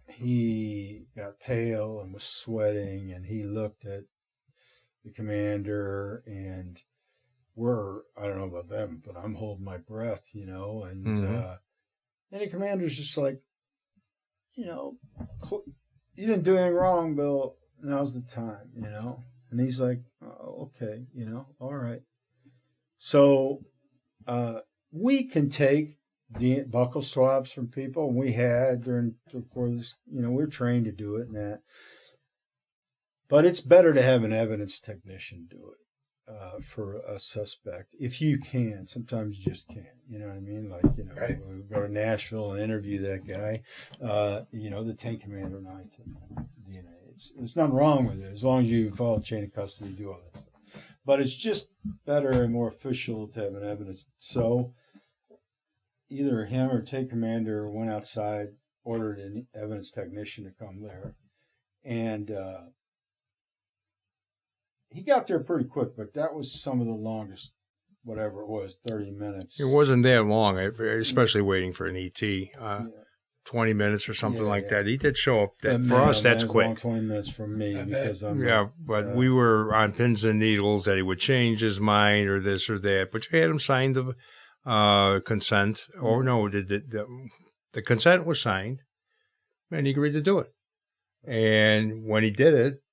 he got pale and was sweating, and he looked at the commander, and I don't know about them, but I'm holding my breath, and the commander's just like, you didn't do anything wrong, Bill. Now's the time, and he's like, oh, okay, all right. So we can take buccal swabs from people, and we had during the course of this, we're trained to do it and that. But it's better to have an evidence technician do it. For a suspect, if you can. Sometimes you just can't. You know what I mean? Like, right. We go to Nashville and interview that guy. The tank commander and I took DNA. There's nothing wrong with it as long as you follow chain of custody, do all that stuff. But it's just better and more official to have an evidence. So either him or tank commander went outside, ordered an evidence technician to come there, and he got there pretty quick, but that was some of the longest, whatever it was, 30 minutes. It wasn't that long, especially waiting for an ET. 20 minutes or something like that. He did show up. For us, that's quick. Long 20 minutes from me because I'm. Yeah, but we were on pins and needles that he would change his mind or this or that. But you had him sign the consent. Or no, the consent was signed, and he agreed to do it. And when he did it,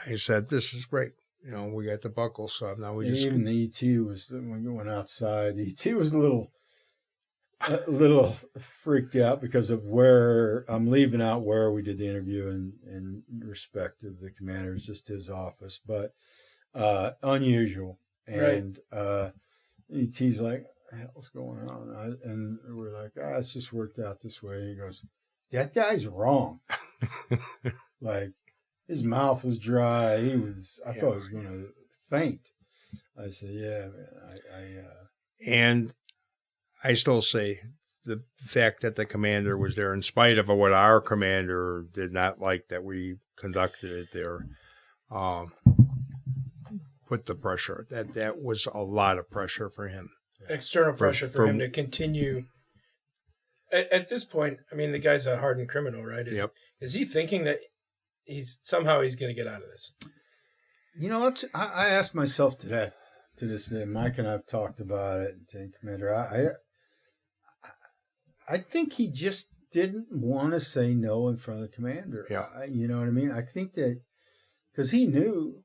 I said, "This is great. We got the buccal swab. Now we just." Even the ET was, when we went outside, the ET was a little freaked out because of where I'm leaving out where we did the interview in respect of the commander. It's just his office, but unusual. And ET's like, what the hell's going on? And we're like, it's just worked out this way. He goes, that guy's wrong. Like, his mouth was dry. I thought he was going to faint. I said, yeah, man. And I still say the fact that the commander was there, in spite of what our commander did not like that we conducted it there, put the pressure. That was a lot of pressure for him. External pressure for him to continue. At this point, I mean, the guy's a hardened criminal, right? Is he thinking that he's going to get out of this? I asked myself to this day. Mike and I've talked about it. And Commander, I think he just didn't want to say no in front of the commander. Yeah. You know what I mean? I think that because he knew.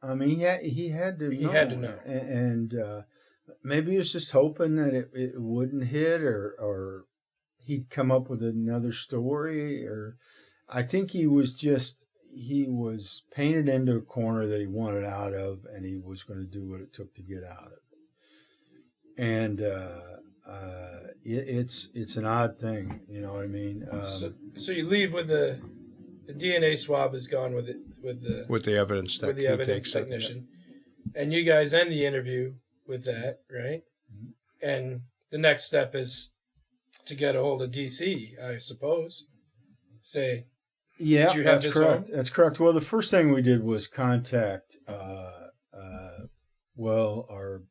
I mean, he had to know. He had to know. And maybe he was just hoping that it wouldn't hit or he'd come up with another story. Or I think he was painted into a corner that he wanted out of, and he was going to do what it took to get out of it. And it's an odd thing. You know what I mean? So you leave with the DNA swab is gone with the evidence with the evidence technician, and you guys end the interview with that, right? Mhm. And the next step is to get a hold of DC, I suppose. Say, yeah, did you have that's this correct. home? That's correct. Well, the first thing we did was contact our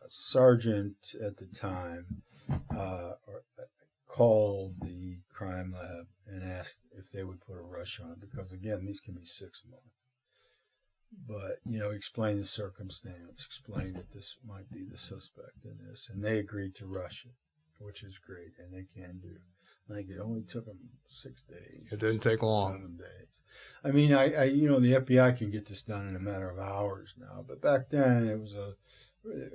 sergeant at the time called the crime lab and asked if they would put a rush on it, because again, these can be 6 months. But explain the circumstance, explain that this might be the suspect in this, and they agreed to rush it, which is great, and they can do. I think it only took them 6 days. It didn't take long. 7 days. I mean, the FBI can get this done in a matter of hours now, but back then it was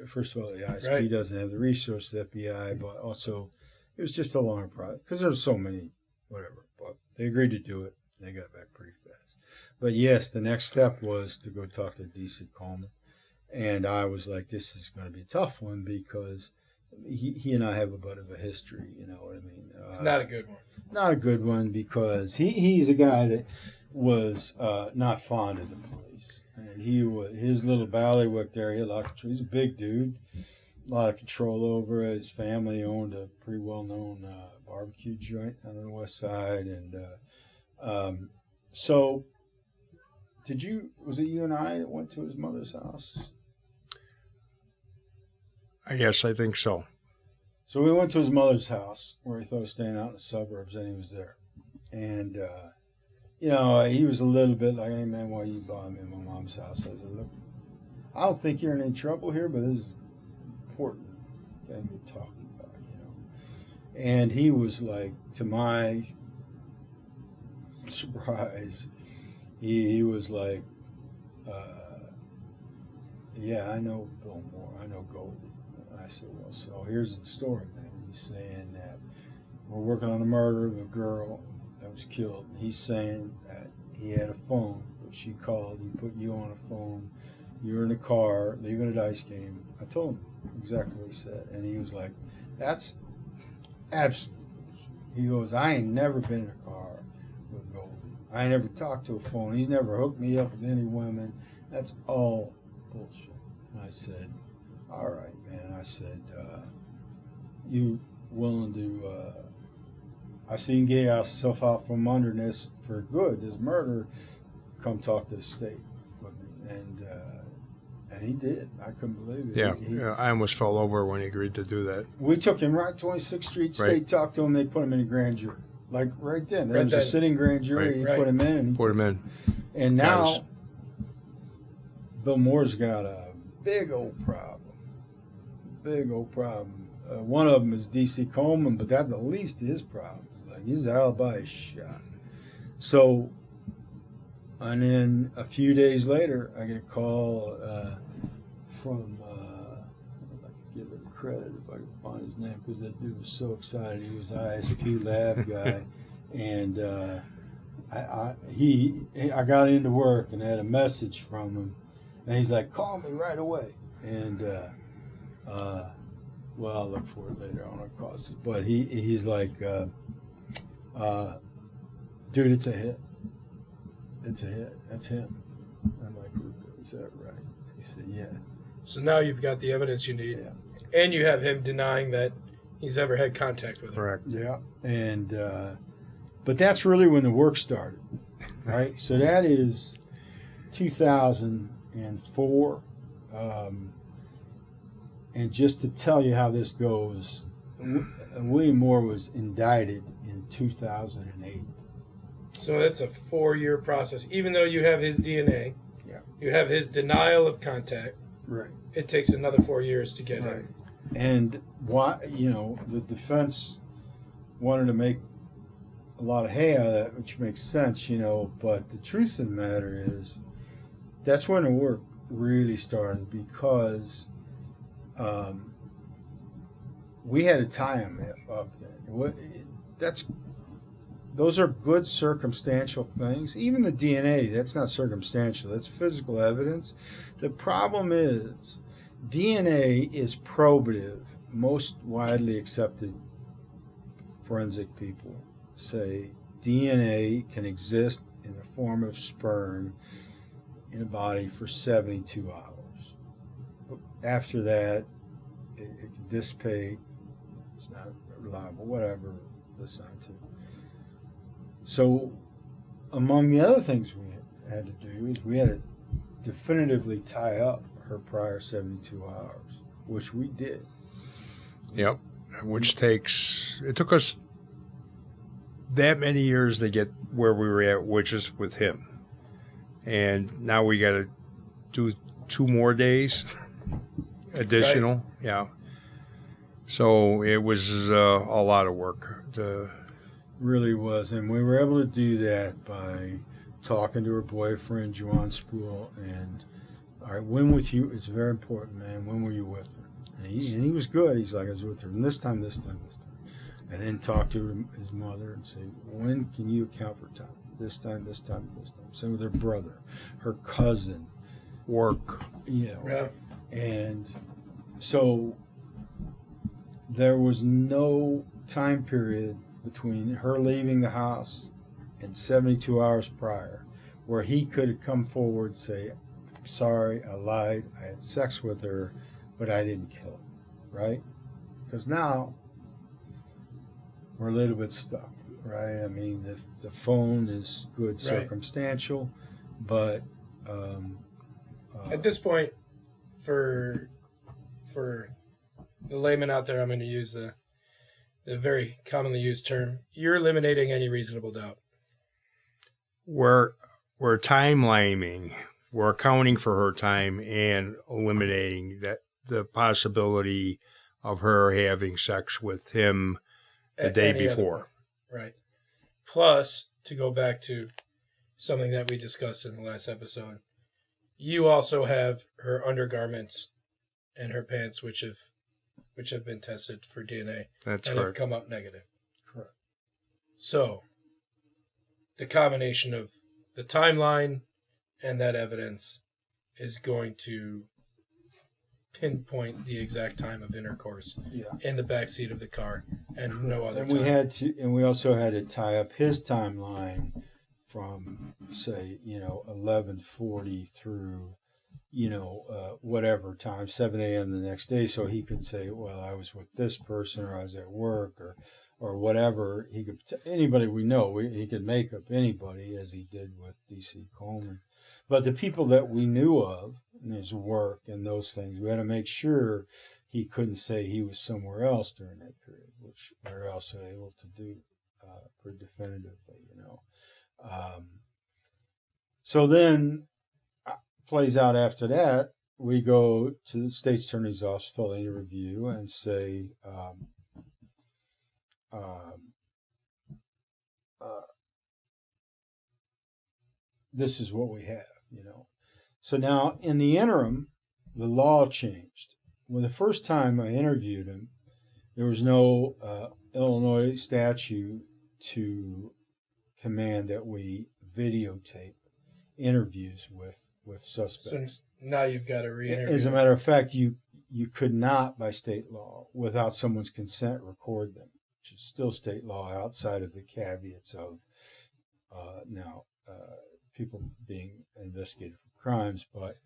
first of all, the ISP Right. doesn't have the resource, the FBI, but also it was just a longer process because there's so many, whatever. But they agreed to do it. They got back pretty fast. But yes, the next step was to go talk to DC Coleman, and I was like, this is going to be a tough one because he and I have a bit of a history, you know what I mean? Not a good one. Not a good one because he's a guy that was not fond of the police. And his little ballywick there, he had a lot of control. He's a big dude, a lot of control over it. His family owned a pretty well-known barbecue joint on the west side. And so was it you and I that went to his mother's house? Yes, I think so. So we went to his mother's house where he thought he was staying out in the suburbs, and he was there. And, he was a little bit like, hey, man, why you bothering me at my mom's house? I said, look, I don't think you're in any trouble here, but this is an important thing we're talking about, And he was like, to my surprise, he was like, yeah, I know Bill Moore. I know Goldie. I said, well, so here's the story, man. He's saying that we're working on the murder of a girl that was killed. He's saying that he had a phone, but she called. He put you on a phone. You were in a car, leaving a dice game. I told him exactly what he said. And he was like, that's absolutely. He goes, I ain't never been in a car with Goldie. I ain't never talked to a phone. He's never hooked me up with any women. That's all bullshit. And I said, all right, man. I said, you willing to, I see you can get yourself out from under this for good, this murder, come talk to the state with me. And he did. I couldn't believe it. Yeah, I almost fell over when he agreed to do that. We took him right 26th Street State, Right. talked to him, they put him in a grand jury. Like right then. There Right was a then. sitting grand jury, Right. he put him in. And he Put him in. And Got us. now, Bill Moore's got a big old problem. Big old problem. One of them is D.C. Coleman, but that's the least of his problems. Like his alibi is shot. So, and then a few days later, I get a call from, I'd like to give it credit if I can find his name, because that dude was so excited. He was ISP lab guy. And I got into work and had a message from him. And he's like, call me right away. And, well, I'll look for it later on, of course. But he's like, dude, it's a hit. It's a hit. That's him. I'm like, is that right? He said, yeah. So now you've got the evidence you need, Yeah. and you have him denying that he's ever had contact with her. Correct. Yeah. And, but that's really when the work started, right? So that is 2004. And just to tell you how this goes, William Moore was indicted in 2008. So it's a 4-year process. Even though you have his DNA, Yeah. you have his denial of contact, Right. it takes another 4 years to get him. And why, the defense wanted to make a lot of hay out of that, which makes sense, but the truth of the matter is that's when the work really started, because we had to tie him up then. Those are good circumstantial things. Even the DNA, that's not circumstantial. That's physical evidence. The problem is DNA is probative most widely accepted forensic people say DNA can exist in the form of sperm in a body for 72 hours. But after that, it can dissipate. It's not reliable, whatever the scientific. So, among the other things we had to do is we had to definitively tie up her prior 72 hours, which we did. Yep. It took us that many years to get where we were at, which is with him. And now we got to do 2 more days additional. Right. Yeah. So it was a lot of work. Really was. And we were able to do that by talking to her boyfriend, Juan Spool, and, all right, when with you? It's very important, man. When were you with her? And he was good. He's like, I was with her and this time. And then talk to his mother and say, when can you account for time? This time. Same with her brother, her cousin. Work. Yeah. And so there was no time period between her leaving the house and 72 hours prior where he could have come forward and say, sorry, I lied, I had sex with her, but I didn't kill her, right? Because now we're a little bit stuck, right? I mean, the phone is good circumstantial, but at this point, for the layman out there, I'm going to use the very commonly used term. You're eliminating any reasonable doubt. We're timelining. We're accounting for her time and eliminating the possibility of her having sex with him the day before. Right. Plus, to go back to something that we discussed in the last episode, you also have her undergarments and her pants, which have been tested for DNA. That's and correct. Have come up negative. Correct. So, the combination of the timeline and that evidence is going to pinpoint the exact time of intercourse in the backseat of the car and no other time. And we also had to tie up his timeline from, say, 11:40 through, whatever time, 7 a.m. the next day, so he could say, well, I was with this person, or I was at work, or whatever. He could, anybody we know, he could make up anybody, as he did with D.C. Coleman. But the people that we knew of, and his work and those things, we had to make sure he couldn't say he was somewhere else during that period, which we're also able to do pretty definitively, So then, plays out after that, we go to the state's attorney's office, fill in a review, and say, this is what we have, So now, in the interim, the law changed. When the first time I interviewed him, there was no Illinois statute to command that we videotape interviews with suspects. So now you've got to re-interview. As a matter of fact, you could not, by state law, without someone's consent, record them, which is still state law outside of the caveats of people being investigated for crimes. But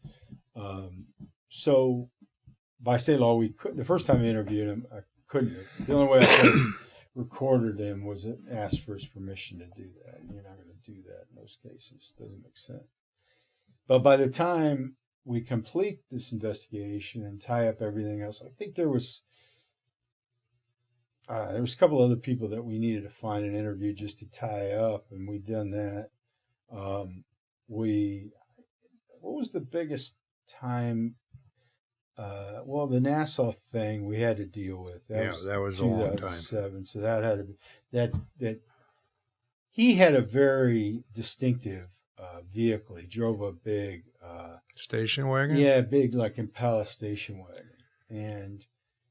so by state law, we couldn't. The first time I interviewed him, I couldn't. The only way I could have recorded him was ask for his permission to do that. And you're not going to do that in those cases. It doesn't make sense. But by the time we complete this investigation and tie up everything else, I think there was a couple other people that we needed to find an interview just to tie up, and we'd done that. What was the biggest time? The Nassau thing we had to deal with. That was a long time. 2007. So that had to be that. He had a very distinctive vehicle. He drove a big station wagon. Yeah, big like Impala station wagon,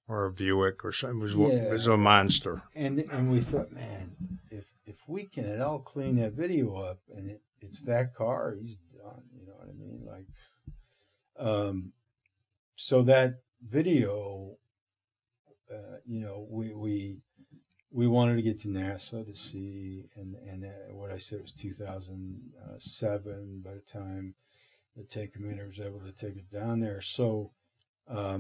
or a Buick or something. It was a monster. And we thought, man, if we can at all clean that video up and it's that car, he's done. You know what I mean? Like, so that video we wanted to get to NASA to see, and what I said was 2007. By the time the Tank Commander was able to take it down there, so I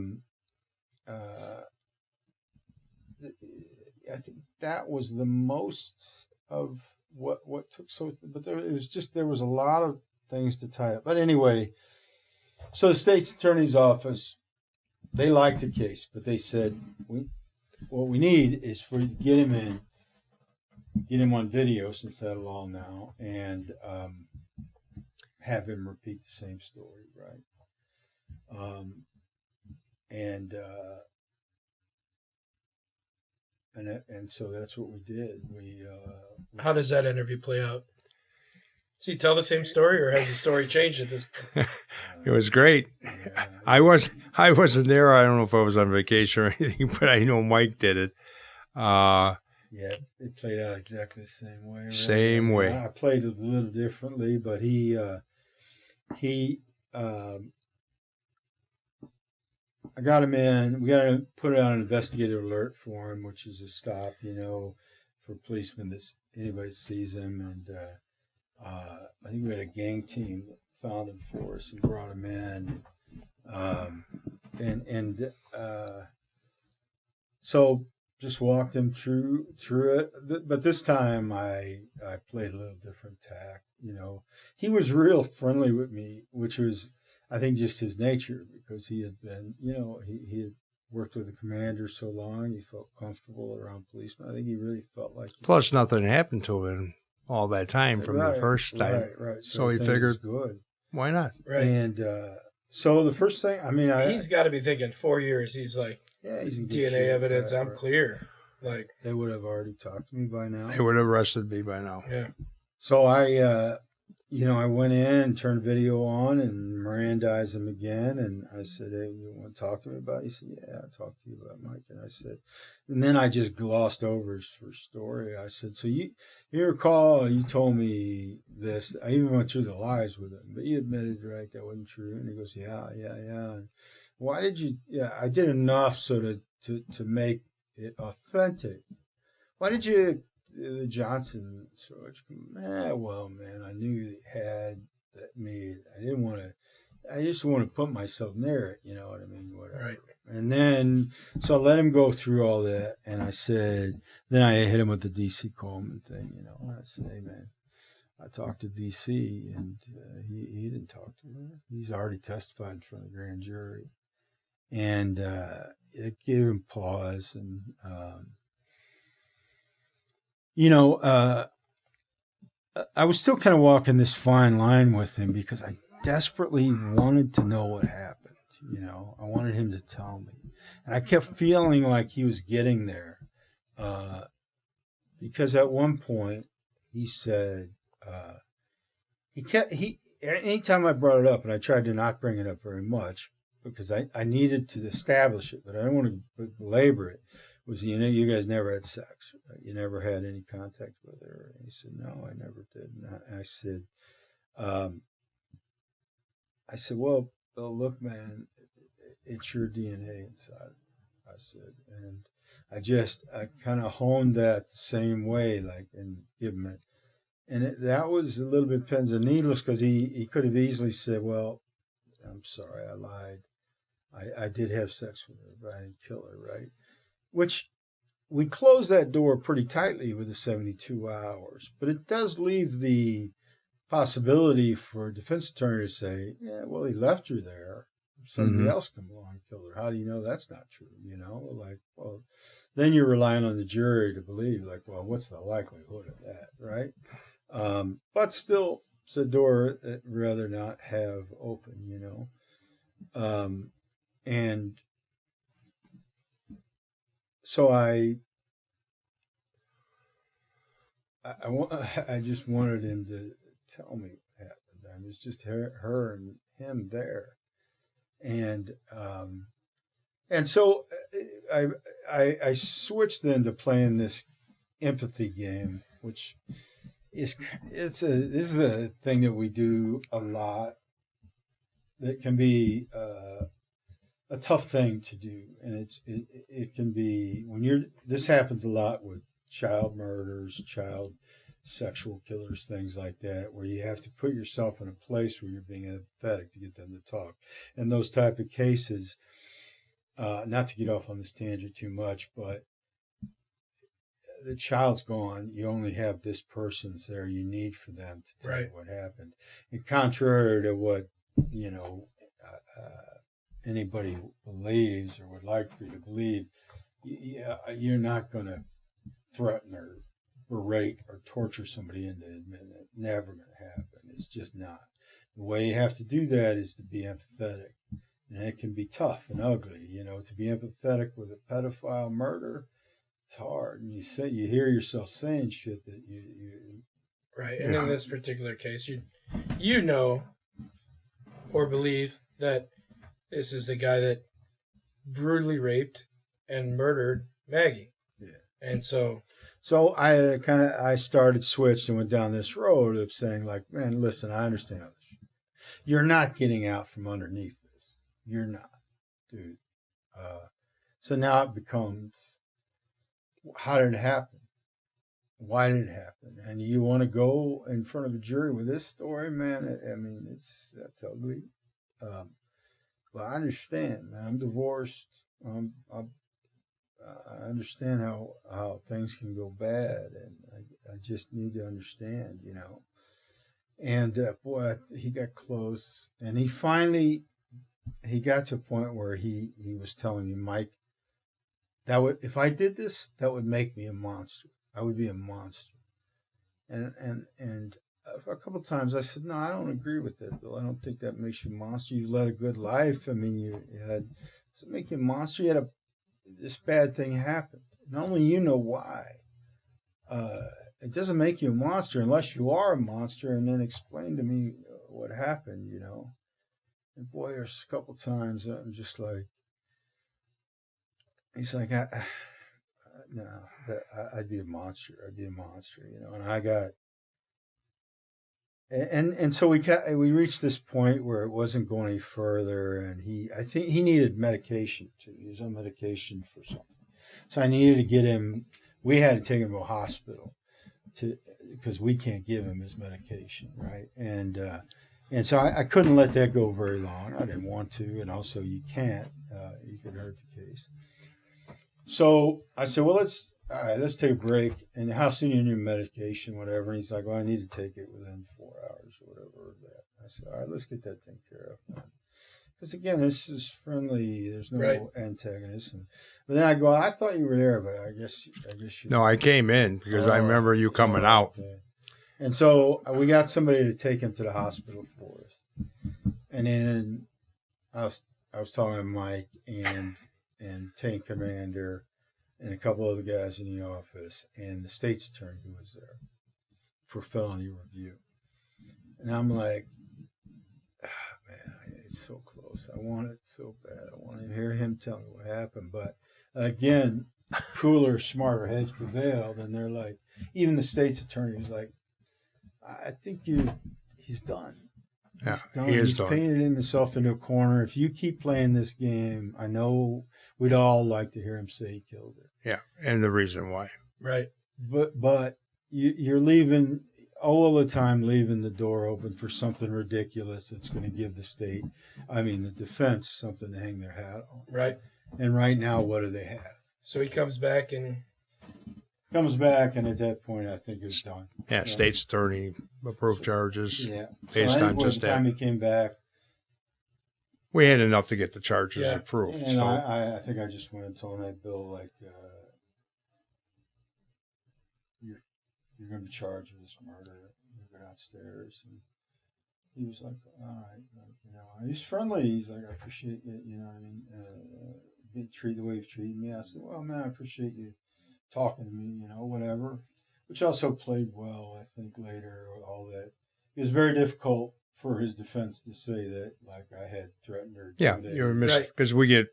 think that was the most of what took. So, but there was a lot of things to tie up. But anyway, so the state's attorney's office, they liked the case, but they said what we need is for you to get him on video, since that law now, and have him repeat the same story, right? And so that's what we did. How does that interview play out? Does he tell the same story, or has the story changed at this point? It was great. I wasn't there. I don't know if I was on vacation or anything, but I know Mike did it. Yeah, it played out exactly the same way. Right? Same way. I played it a little differently, but I got him in. We got to put out an investigative alert for him, which is a stop, for policemen that anybody sees him. And I think we had a gang team that found him for us and brought him in. So just walked him through it. But this time I played a little different tack. He was real friendly with me, which was, I think, just his nature, because he had been, he had worked with the commander so long. He felt comfortable around policemen. I think he really felt like. Plus, nothing happened to him all that time from the first time. Right. So he figured, good. Why not? Right. And so the first thing, he's got to be thinking 4 years. He's like, he's in good DNA shape, evidence. right, I'm clear. Like, they would have already talked to me by now. They would have arrested me by now. Yeah. So I went in and turned video on and Mirandized him again. And I said, "Hey, you want to talk to me about it?" He said, "Yeah, I'll talk to you about Mike." And I said, and then I just glossed over his first story. I said, "So you recall you told me this?" I even went through the lies with him, but you admitted, right, that wasn't true. And he goes, "Yeah. And why did you?" Yeah, I did enough so to make it authentic. Why did you? The Johnson storage? Well, man, I knew he had that made. I didn't want to. I just want to put myself near it. You know what I mean? Whatever. Right. And then, so I let him go through all that, and I said, then I hit him with the DC Coleman thing. And I said, "Hey, man, I talked to DC, and he didn't talk to her. He's already testified in front of the grand jury," and it gave him pause and. I was still kind of walking this fine line with him because I desperately wanted to know what happened. I wanted him to tell me. And I kept feeling like he was getting there. Because at one point he said, anytime I brought it up, and I tried to not bring it up very much because I needed to establish it, but I don't want to belabor it. Was, you guys never had sex, right? You never had any contact with her. And he said, "No, I never did." And I said, "Well, Bill, look, man, it's your DNA inside." I said, and I kind of honed that the same way, like, and give him it. And that was a little bit pins and needles because he could have easily said, "Well, I'm sorry, I lied. I did have sex with her, but I didn't kill her," right? Which we close that door pretty tightly with the 72 hours, but it does leave the possibility for a defense attorney to say, "Yeah, well, he left her there. Somebody else come along and killed her. How do you know that's not true?" Like, well, then you're relying on the jury to believe, like, well, what's the likelihood of that, right? But still, it's a door that I'd rather not have open, and so I just wanted him to tell me what happened. I was just her and him there, and so I switched then to playing this empathy game, which this is a thing that we do a lot that can be a tough thing to do, and it can be when this happens a lot with child murders, child sexual killers, things like that, where you have to put yourself in a place where you're being empathetic to get them to talk. And those type of cases, not to get off on this tangent too much, but the child's gone. You only have this person's there. You need for them to tell you what happened. And contrary to what, anybody believes or would like for you to believe, you're not going to threaten or berate or torture somebody into admitting it. Never going to happen. It's just not. The way you have to do that is to be empathetic. And it can be tough and ugly, to be empathetic with a pedophile murder. It's hard. And you hear yourself saying shit that you right. And in this particular case, you know or believe that this is the guy that brutally raped and murdered Maggie. Yeah. And so I started switched and went down this road of saying, like, man, listen, I understand all this shit. You're not getting out from underneath this. You're not, dude. So now it becomes, how did it happen? Why did it happen? And you want to go in front of a jury with this story, man? That's ugly. But I understand, man. I'm divorced. I understand how things can go bad, and I just need to understand, And boy, he got close, and he got to a point where he was telling me, Mike, if I did this, that would make me a monster. I would be a monster. And a couple of times I said, no, I don't agree with that, Bill. I don't think that makes you a monster. You've led a good life. I mean, does it make you a monster? You had this bad thing happen. And only you know why. It doesn't make you a monster unless you are a monster, and then explain to me what happened, And boy, there's a couple of times I'm just like, he's like, no, I'd be a monster. I'd be a monster, And I got, and so we reached this point where it wasn't going any further, and I think he needed medication too. He was on medication for something, so I needed to get him. We had to take him to a hospital because we can't give him his medication, right? And so I couldn't let that go very long. I didn't want to, and also you can't. You could hurt the case. So I said, well, let's take a break. And how soon you need medication, whatever. And he's like, well, I need to take it within 4 hours or whatever. I said, all right, let's get that thing care of. Because again, this is friendly. There's no antagonism. But then I go, I thought you were there, but I guess you. No, I came in because I remember you coming out. Okay. And so we got somebody to take him to the hospital for us. And then I was talking to Mike and Tank Commander and a couple other guys in the office and the state's attorney who was there for felony review. And I'm like, man, it's so close. I want it so bad. I want to hear him tell me what happened. But again, cooler, smarter heads prevailed. And they're like, even the state's attorney was like, I think he's done. He's done. He's painted himself into a corner. If you keep playing this game, I know we'd all like to hear him say he killed her. Yeah, and the reason why. Right. But you're leaving all the time, leaving the door open for something ridiculous that's going to give the defense, something to hang their hat on. Right. And right now, what do they have? So he comes back, and at that point, I think it's done. Yeah, state's attorney approved charges. Yeah. Based on just that. By the time he came back, we had enough to get the charges approved. And so. I think I just went and told that Bill, like, you're going to be charged with this murder. You go downstairs. And he was like, all right. He's friendly. He's like, I appreciate it. Being treated the way you've treated me. I said, well, man, I appreciate you talking to me, whatever. Which also played well, I think, later, all that. It was very difficult for his defense to say that, like, I had threatened her. Yeah, you're because we get,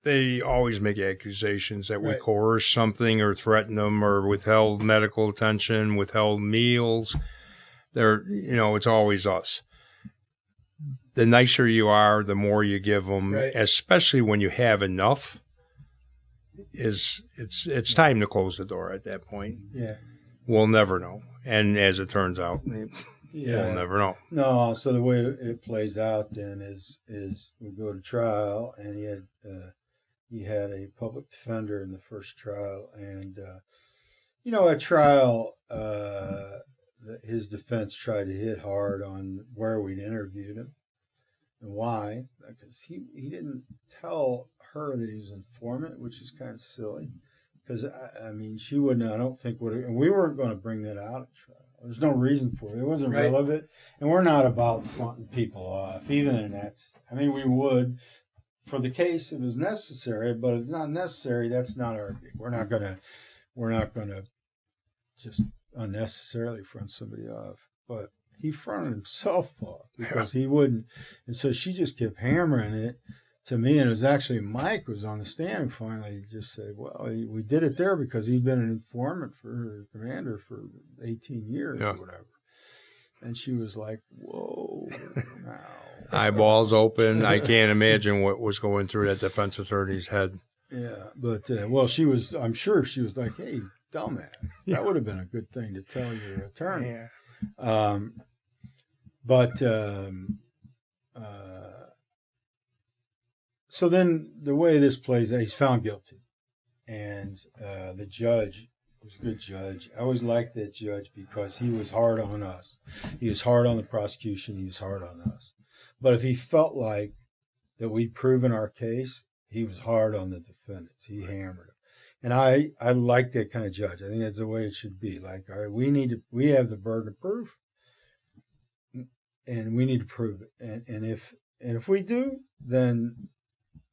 they always make accusations that we coerced something or threatened them or withheld medical attention, withheld meals. It's always us. the nicer you are, the more you give them, Right. especially when you have enough. It's time to close the door at that point. Yeah. We'll never know. And as it turns out, Yeah. we'll never know. No, so the way it plays out then is we go to trial, and he had a public defender in the first trial, and at trial, his defense tried to hit hard on where we'd interviewed him and why, because he didn't tell her that he was an informant, which is kind of silly, because I mean she wouldn't, I don't think would, and we weren't going to bring that out at trial. There's no reason for it. It wasn't Right. relevant, and we're not about fronting people off, even in that. I mean, we would for the case if it was necessary, but if it's not necessary, that's not our gig. We're not gonna just unnecessarily front somebody off. But he fronted himself off because he wouldn't, and so she just kept hammering it to me, and it was actually Mike was on the stand and finally just said, well, we did it there because he'd been an informant for commander for 18 years or whatever. And she was like, whoa, now. Eyeballs open. I can't imagine what was going through that defense attorney's head. Yeah, but, I'm sure she was like, hey, dumbass. That would have been a good thing to tell your attorney. Yeah. So then the way this plays out, he's found guilty. And the judge was a good judge. I always liked that judge because he was hard on us. He was hard on the prosecution. He was hard on us. But if he felt like that we'd proven our case, he was hard on the defendants. He hammered them. And I like that kind of judge. I think that's the way it should be. Like, all right, we have the burden of proof, and we need to prove it. And if we do, then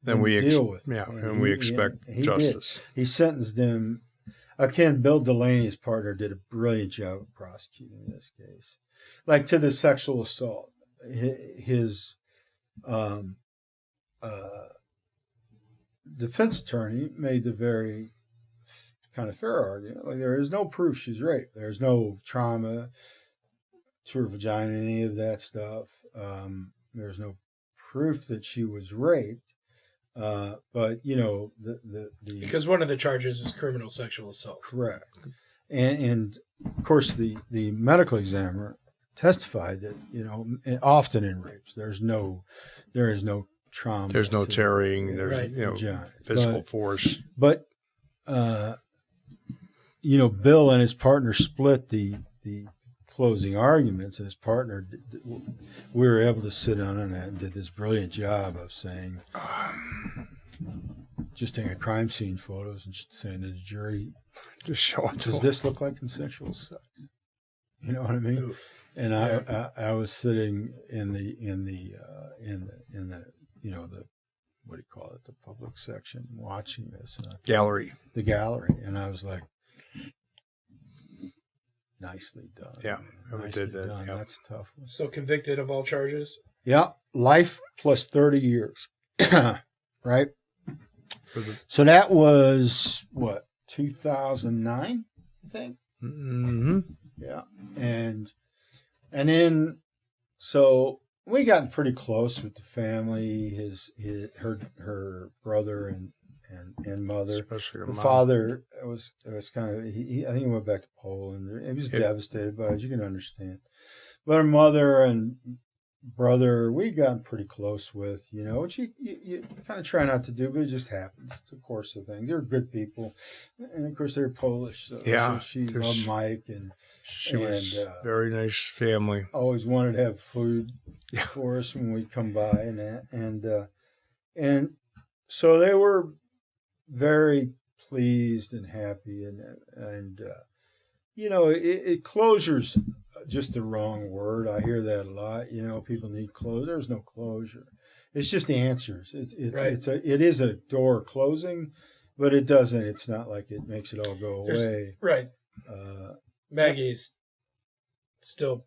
we deal with it. Yeah, and we expect justice. He sentenced him. Again, Bill Delaney, his partner, did a brilliant job of prosecuting this case. Like to the sexual assault, his defense attorney made the very kind of fair argument. Like, there is no proof she's raped. There's no trauma to her vagina, any of that stuff. There's no proof that she was raped. But the because one of the charges is criminal sexual assault. Correct, and of course the medical examiner testified that often in rapes there is no trauma. There's no tearing. There's vagina. Physical force. But Bill and his partner split the closing arguments, and his partner, we were able to sit on it and did this brilliant job of saying, just taking crime scene photos and saying to the jury, just show it. Does this look like consensual sex? You know what I mean? Oof. And I was sitting in the what do you call it, the public section, watching this Gallery. The gallery, and I was like, nicely done. Yeah, we did that. Done. Yeah. That's a tough one. So convicted of all charges? Yeah, life plus 30 years. Right? So that was, 2009, I think? Mm-hmm. Yeah. And then, so we got pretty close with the family, her brother and mother. Especially The mom. father was kind of, I think he went back to Poland. He was devastated by it. You can understand. But her mother and brother, we got pretty close with, which you kind of try not to do, but it just happens. It's a course of things. They're good people. And of course, they're Polish. So she loved Mike. And she was very nice family. Always wanted to have food for us when we come by and that. And so they were very pleased and happy, and closure's just the wrong word. I hear that a lot. People need closure. There's no closure. It's just answers. It is a door closing, but it doesn't. It's not like it makes it all go away. Right. Maggie's still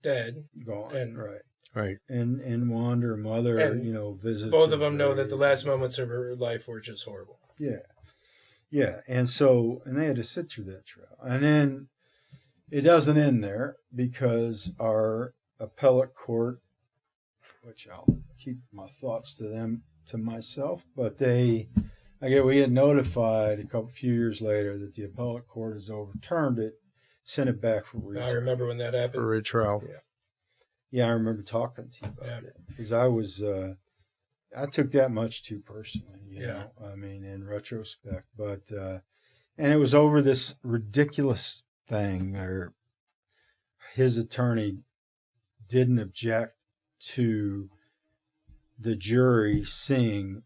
dead. Gone. And right. And Wanda, her mother, visits. Both of them know that the last moments of her life were just horrible. Yeah. Yeah. And they had to sit through that trial. And then it doesn't end there because our appellate court which I'll keep my thoughts to myself. But we had notified few years later that the appellate court has overturned it, sent it back for retrial. I remember when that happened. For retrial. Yeah, I remember talking to you about that because I took that much too personally. You know, I mean, in retrospect, but and it was over this ridiculous thing where his attorney didn't object to the jury seeing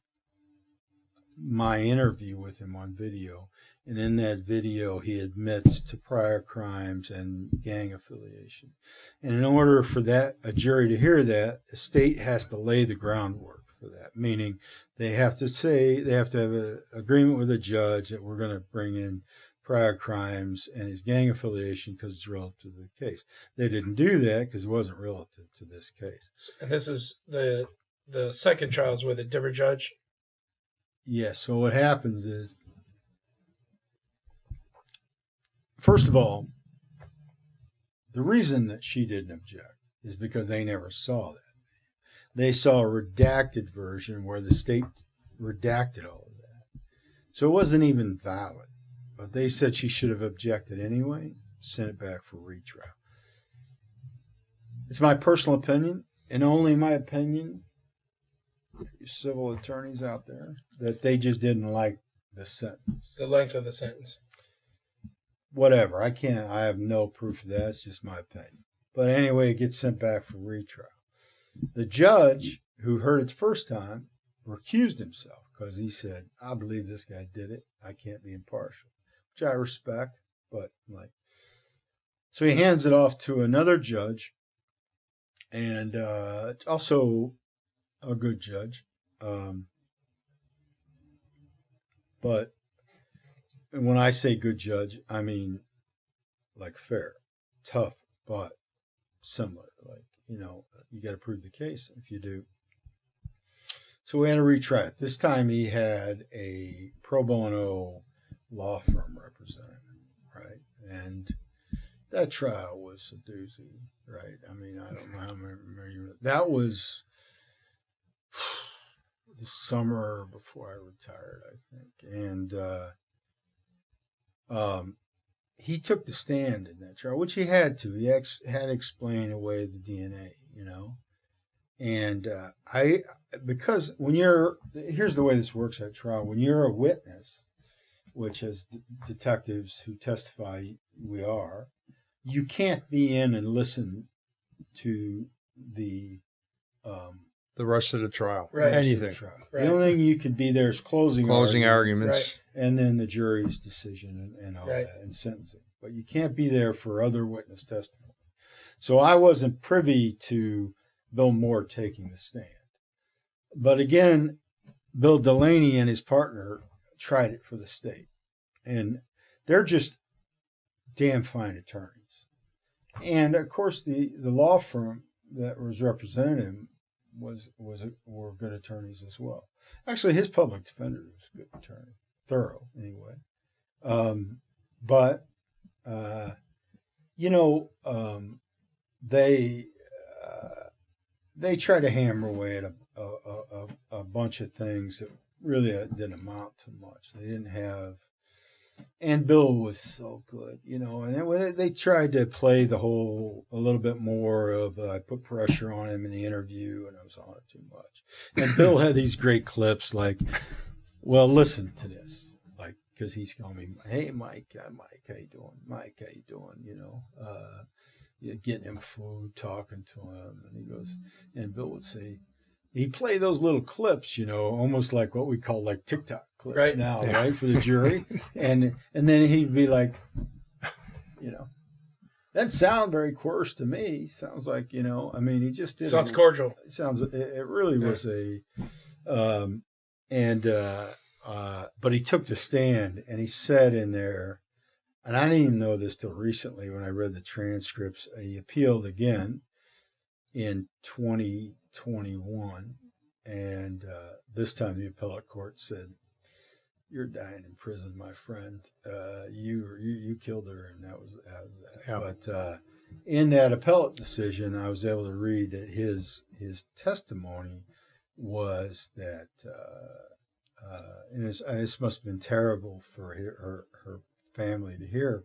my interview with him on video. And in that video, he admits to prior crimes and gang affiliation. And in order for a jury to hear that, the state has to lay the groundwork for that, meaning they have to have an agreement with the judge that we're going to bring in prior crimes and his gang affiliation because it's relative to the case. They didn't do that because it wasn't relative to this case. And this is the second trial is with a different judge? Yes. So what happens is, first of all, the reason that she didn't object is because they never saw that. They saw a redacted version where the state redacted all of that. So it wasn't even valid. But they said she should have objected anyway, sent it back for retrial. It's my personal opinion, and only my opinion, you civil attorneys out there, that they just didn't like the sentence. The length of the sentence. Whatever. I have no proof of that. It's just my opinion. But anyway, it gets sent back for retrial. The judge who heard it the first time recused himself because he said, I believe this guy did it. I can't be impartial, which I respect. But so he hands it off to another judge, and also a good judge. But when I say good judge, I mean like fair, tough, but similar. Like, you got to prove the case if you do. So we had a retrial. This time he had a pro bono law firm representing him, right? And that trial was a doozy, right? I mean, I don't know how many. That was the summer before I retired, I think. And he took the stand in that trial, which he had to. He had to explain away the DNA, And because here's the way this works at trial. When you're a witness, which as detectives who testify we are, you can't be in and listen to the rest of the trial. Right. Anything. Right. The only thing you could be there is closing arguments. Right. And then the jury's decision and all that, and sentencing. But you can't be there for other witness testimony. So I wasn't privy to Bill Moore taking the stand. But again, Bill Delaney and his partner tried it for the state. And they're just damn fine attorneys. And of course, the law firm that was representing him were good attorneys as well. Actually, his public defender was a good attorney. Thorough, anyway. They try to hammer away at a bunch of things that really didn't amount to much. They didn't have, and Bill was so good, and they tried to play a little bit more of, I put pressure on him in the interview and I was on it too much. And Bill had these great clips like, well, listen to this, like, because he's calling me, hey, Mike, how you doing? Mike, how you doing? Getting him food, talking to him. And he goes, and Bill would say, he'd play those little clips, almost like what we call like TikTok clips now, right, for the jury. And then he'd be like, that sounds very coarse to me. Sounds like, he just did. Sounds cordial. It really was but he took the stand and he said in there, and I didn't even know this till recently when I read the transcripts, he appealed again in 2021. And this time the appellate court said, you're dying in prison, my friend. You killed her, and that was that. Yeah. But in that appellate decision, I was able to read that his testimony was that, and this must have been terrible for her family to hear.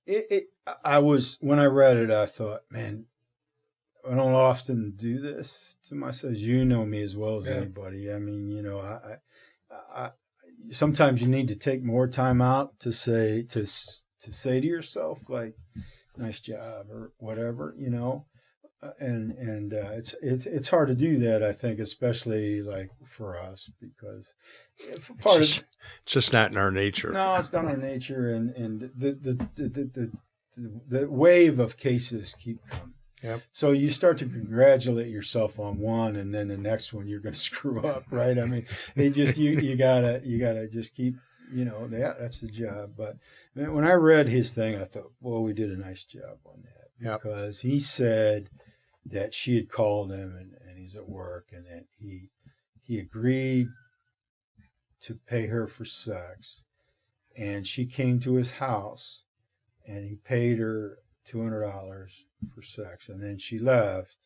When I read it, I thought, man, I don't often do this to myself. You know me as well as anybody. I mean, you know, I sometimes you need to take more time out to say to say to yourself, like, nice job or whatever, you know. And it's hard to do that, I think, especially like for us, because It's just not in our nature. No, it's not our nature, and the wave of cases keep coming. Yep. So you start to congratulate yourself on one, and then the next one you're going to screw up, right? I mean, they just you gotta just keep, you know, that's the job. But when I read his thing, I thought, well, we did a nice job on that, because he said that she had called him and he's at work, and that he agreed to pay her for sex, and she came to his house and he paid her $200 for sex, and then she left,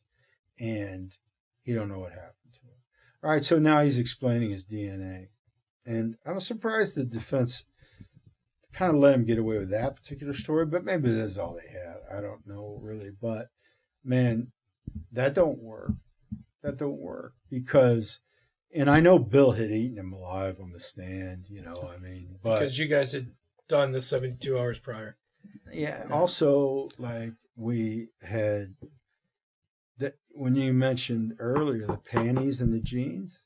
and he don't know what happened to her. All right, so now he's explaining his DNA, and I'm surprised the defense kind of let him get away with that particular story, but maybe that's all they had. I don't know really, but man, that don't work. That don't work, because, and I know Bill had eaten him alive on the stand, you know, I mean, but because you guys had done this 72 hours prior. Yeah. Also, like we had that when you mentioned earlier, the panties and the jeans,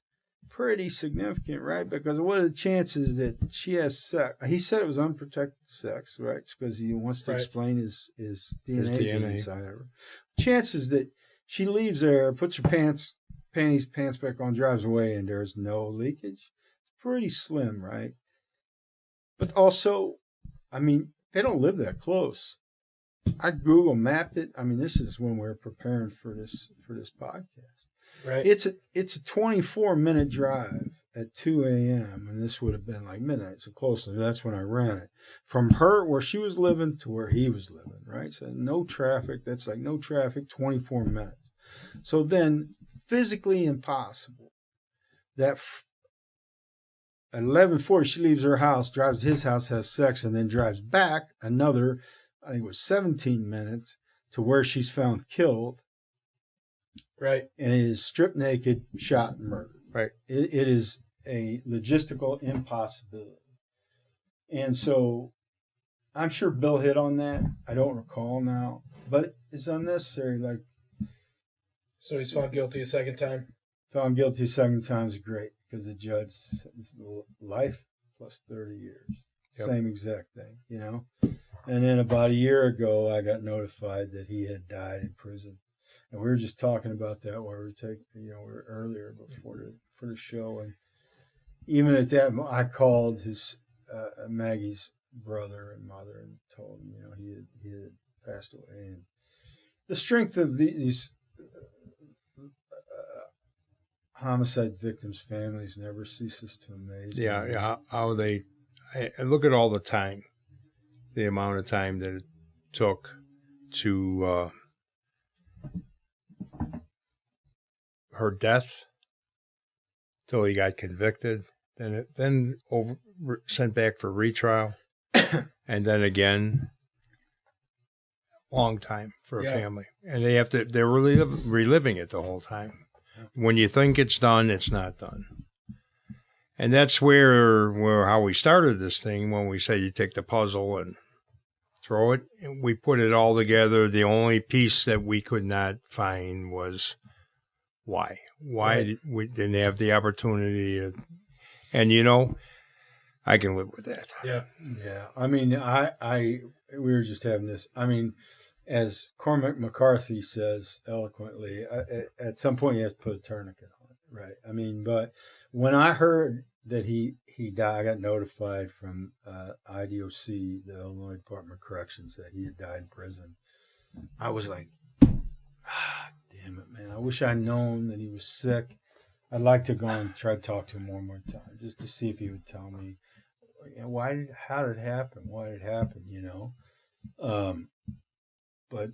pretty significant, right? Because what are the chances that she has sex? He said it was unprotected sex, right? It's because he wants to explain his DNA being inside of her. Chances that she leaves there, puts her pants back on, drives away, and there's no leakage. It's pretty slim, right? But also, I mean, they don't live that close. I Google mapped it. I mean, this is when we were preparing for this podcast. Right. It's a 24-minute drive at 2 a.m. and this would have been like midnight, so close. That's when I ran it from her where she was living to where he was living. Right. So no traffic. That's like no traffic. 24 minutes. So then, physically impossible. That. At 11:40, she leaves her house, drives to his house, has sex, and then drives back another, I think it was 17 minutes, to where she's found killed. Right. And is stripped naked, shot, and murdered. Right. It is a logistical impossibility. And so I'm sure Bill hit on that. I don't recall now, but it's unnecessary. Like, so he's found guilty a second time? Found guilty a second time is great, because the judge sentenced life plus 30 years. Yep. Same exact thing, you know. And then about a year ago, I got notified that he had died in prison. And we were just talking about that while we were taking, you know, earlier before for the show. And even at that, I called his Maggie's brother and mother and told him, you know, he had passed away. And the strength of these homicide victims' families never ceases to amaze me. Yeah, how they look at all the time, the amount of time that it took to her death till he got convicted, then sent back for retrial, and then again, long time for a family, and they're reliving it the whole time. When you think it's done, it's not done. And that's where how we started this thing, when we say you take the puzzle and throw it. And we put it all together. The only piece that we could not find was why. Why we didn't have the opportunity. And, you know, I can live with that. Yeah. Yeah. I mean, we were just having this. I mean, as Cormac McCarthy says eloquently, at some point you have to put a tourniquet on it, right? I mean, but when I heard that he died, I got notified from IDOC, the Illinois Department of Corrections, that he had died in prison. I was like, damn it, man. I wish I'd known that he was sick. I'd like to go and try to talk to him one more time just to see if he would tell me, how did it happen? Why did it happen, you know? But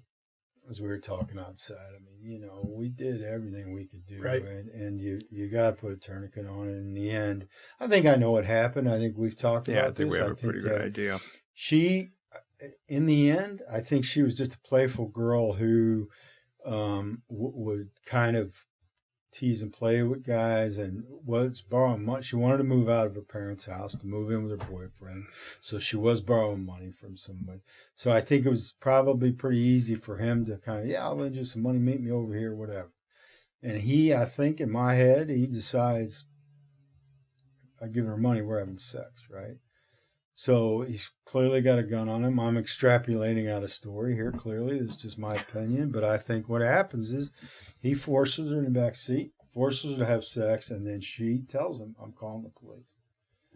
as we were talking outside, I mean, we did everything we could do, Right. and you got to put a tourniquet on it. In the end, I think I know what happened. I think we've talked Yeah, about I think this. we have a pretty good idea. She, in the end, I think she was just a playful girl who would kind of tease and play with guys and was borrowing money. She wanted to move out of her parents' house to move in with her boyfriend. So she was borrowing money from somebody. So I think it was probably pretty easy for him to kind of, I'll lend you some money, meet me over here, whatever. And he, I think in my head, he decides, I give her money, we're having sex, right? So he's clearly got a gun on him. I'm extrapolating out a story here, clearly. It's just my opinion. But I think what happens is he forces her in the back seat, forces her to have sex, and then she tells him, I'm calling the police.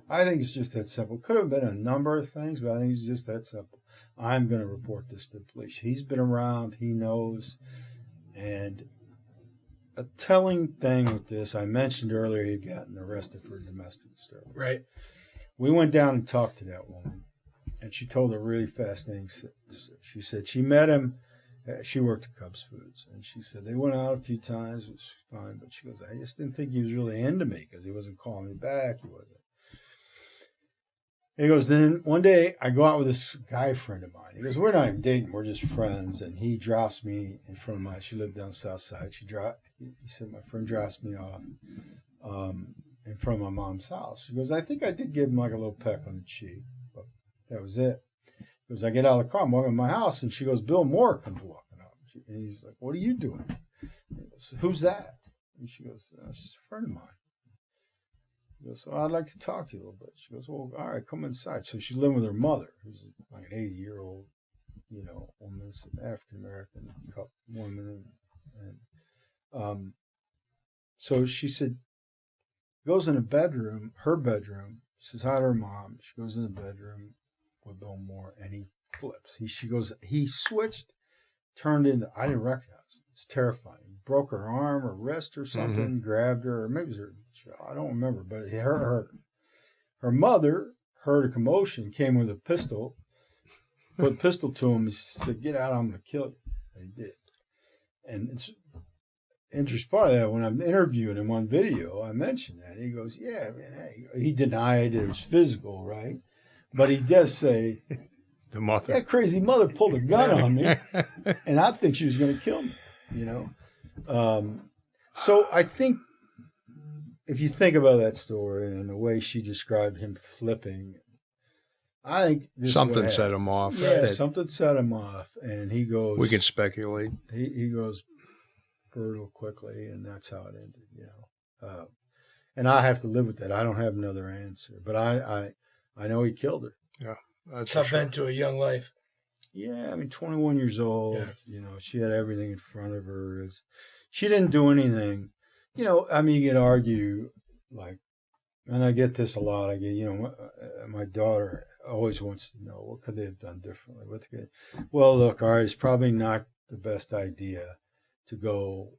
I think it's just that simple. Could have been a number of things, but I think it's just that simple. I'm going to report this to the police. He's been around. He knows. And a telling thing with this, I mentioned earlier he had gotten arrested for domestic disturbance. Right. We went down and talked to that woman, and she told a really fascinating. She said she met him. She worked at Cubs Foods, and she said they went out a few times. It was fine, but she goes, I just didn't think he was really into me because he wasn't calling me back. He wasn't. And he goes, then one day I go out with this guy friend of mine. He goes, we're not even dating, we're just friends. And he drops me in front of she lived down South Side. He said, my friend drops me off in front of my mom's house. She goes, I think I did give him like a little peck on the cheek, but that was it. He goes, I get out of the car, I'm walking to my house, and she goes, Bill Moore comes walking up. And he's like, what are you doing? He goes, who's that? And she goes, it's just a friend of mine. He goes, I'd like to talk to you a little bit. She goes, well, all right, come inside. So she's living with her mother, who's like an 80-year-old, woman, African-American woman. And so she said, goes in a bedroom, her bedroom, says hi to her mom. She goes in the bedroom with Bill Moore, and he flips. She goes, he switched, turned into, I didn't recognize him. It's terrifying. He broke her arm or wrist or something, grabbed her, or maybe it was her, I don't remember, but he hurt her. Her mother heard a commotion, came with a pistol, put a pistol to him, and said, get out, I'm going to kill you. And he did. And it's interesting part of that, when I'm interviewing him on video, I mentioned that. He goes, yeah, man, hey. He denied it was physical, right? But he does say, the mother. That crazy mother pulled a gun on me, and I think she was going to kill me, So I think if you think about that story and the way she described him flipping, I think something set him off. Yeah, something set him off, and he goes. We can speculate. He goes brutal quickly, and that's how it ended. And I have to live with that. I don't have another answer, but I know he killed her. Yeah, that's tough end to a young life. Yeah, I mean, 21 years old. Yeah. She had everything in front of her. She didn't do anything. I mean, you could argue, like, and I get this a lot. I get, my daughter always wants to know, what could they have done differently? Well, look, all right, it's probably not the best idea to go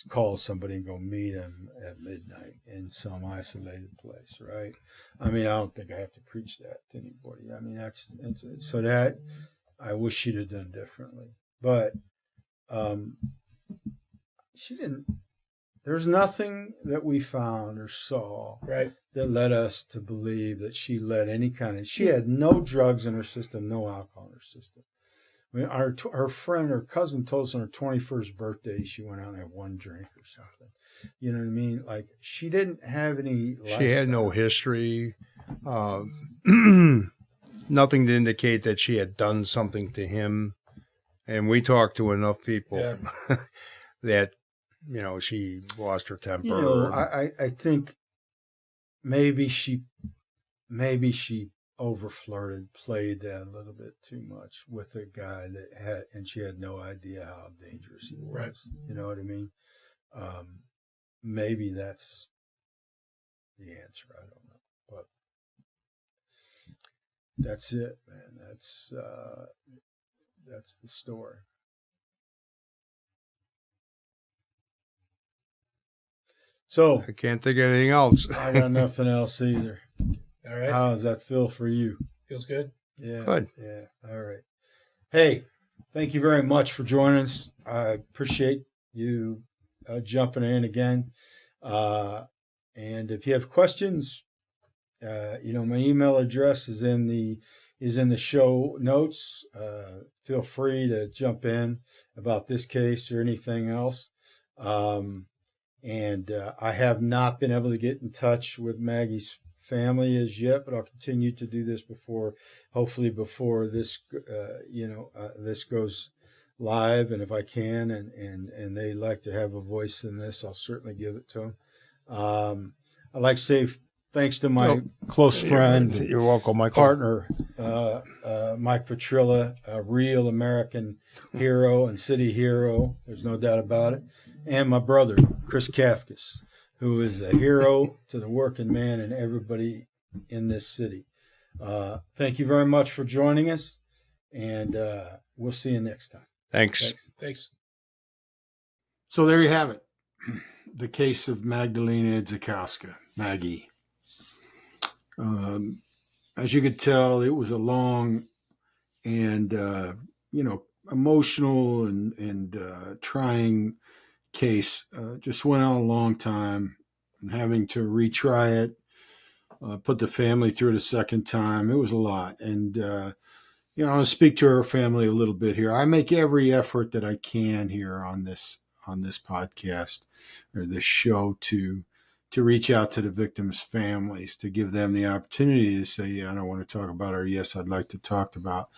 call somebody and go meet him at midnight in some isolated place, right? I mean, I don't think I have to preach that to anybody. I mean, so that I wish she'd have done differently. But she didn't. There's nothing that we found or saw that led us to believe that she led any kind of. She had no drugs in her system, no alcohol in her system. I mean, her cousin told us on her 21st birthday she went out and had one drink or something. You know what I mean? Like, she didn't have any lifestyle. She had no history. Nothing to indicate that she had done something to him. And we talked to enough people that, she lost her temper. I think maybe she over-flirted, played that a little bit too much with a guy and she had no idea how dangerous he was. Right. You know what I mean? Maybe that's the answer. I don't know, but that's it, man. That's the story. So I can't think of anything else. I got nothing else either. All right. How does that feel for you? Feels good. Yeah. Good. Yeah. All right. Hey, thank you very much for joining us. I appreciate you jumping in again. And if you have questions, my email address is in the show notes. Feel free to jump in about this case or anything else. And I have not been able to get in touch with Maggie's family as yet, but I'll continue to do this hopefully before this, this goes live. And if I can, and they like to have a voice in this, I'll certainly give it to them. I'd like to say thanks to my close friend, You're welcome, Michael. partner, Mike Pietryla, a real American hero and city hero. There's no doubt about it. And my brother, Chris Kafcas, who is a hero to the working man and everybody in this city. Thank you very much for joining us, and we'll see you next time. Thanks. So there you have it. The case of Magdalena Idzikowska, Maggie. As you could tell, it was a long and, emotional and trying case. Just went on a long time, and having to retry it, put the family through it a second time. It was a lot. And, I'll speak to her family a little bit here. I make every effort that I can here on this podcast or this show to reach out to the victims' families, to give them the opportunity to say, yeah, I don't want to talk about her. Yes, I'd like to talk about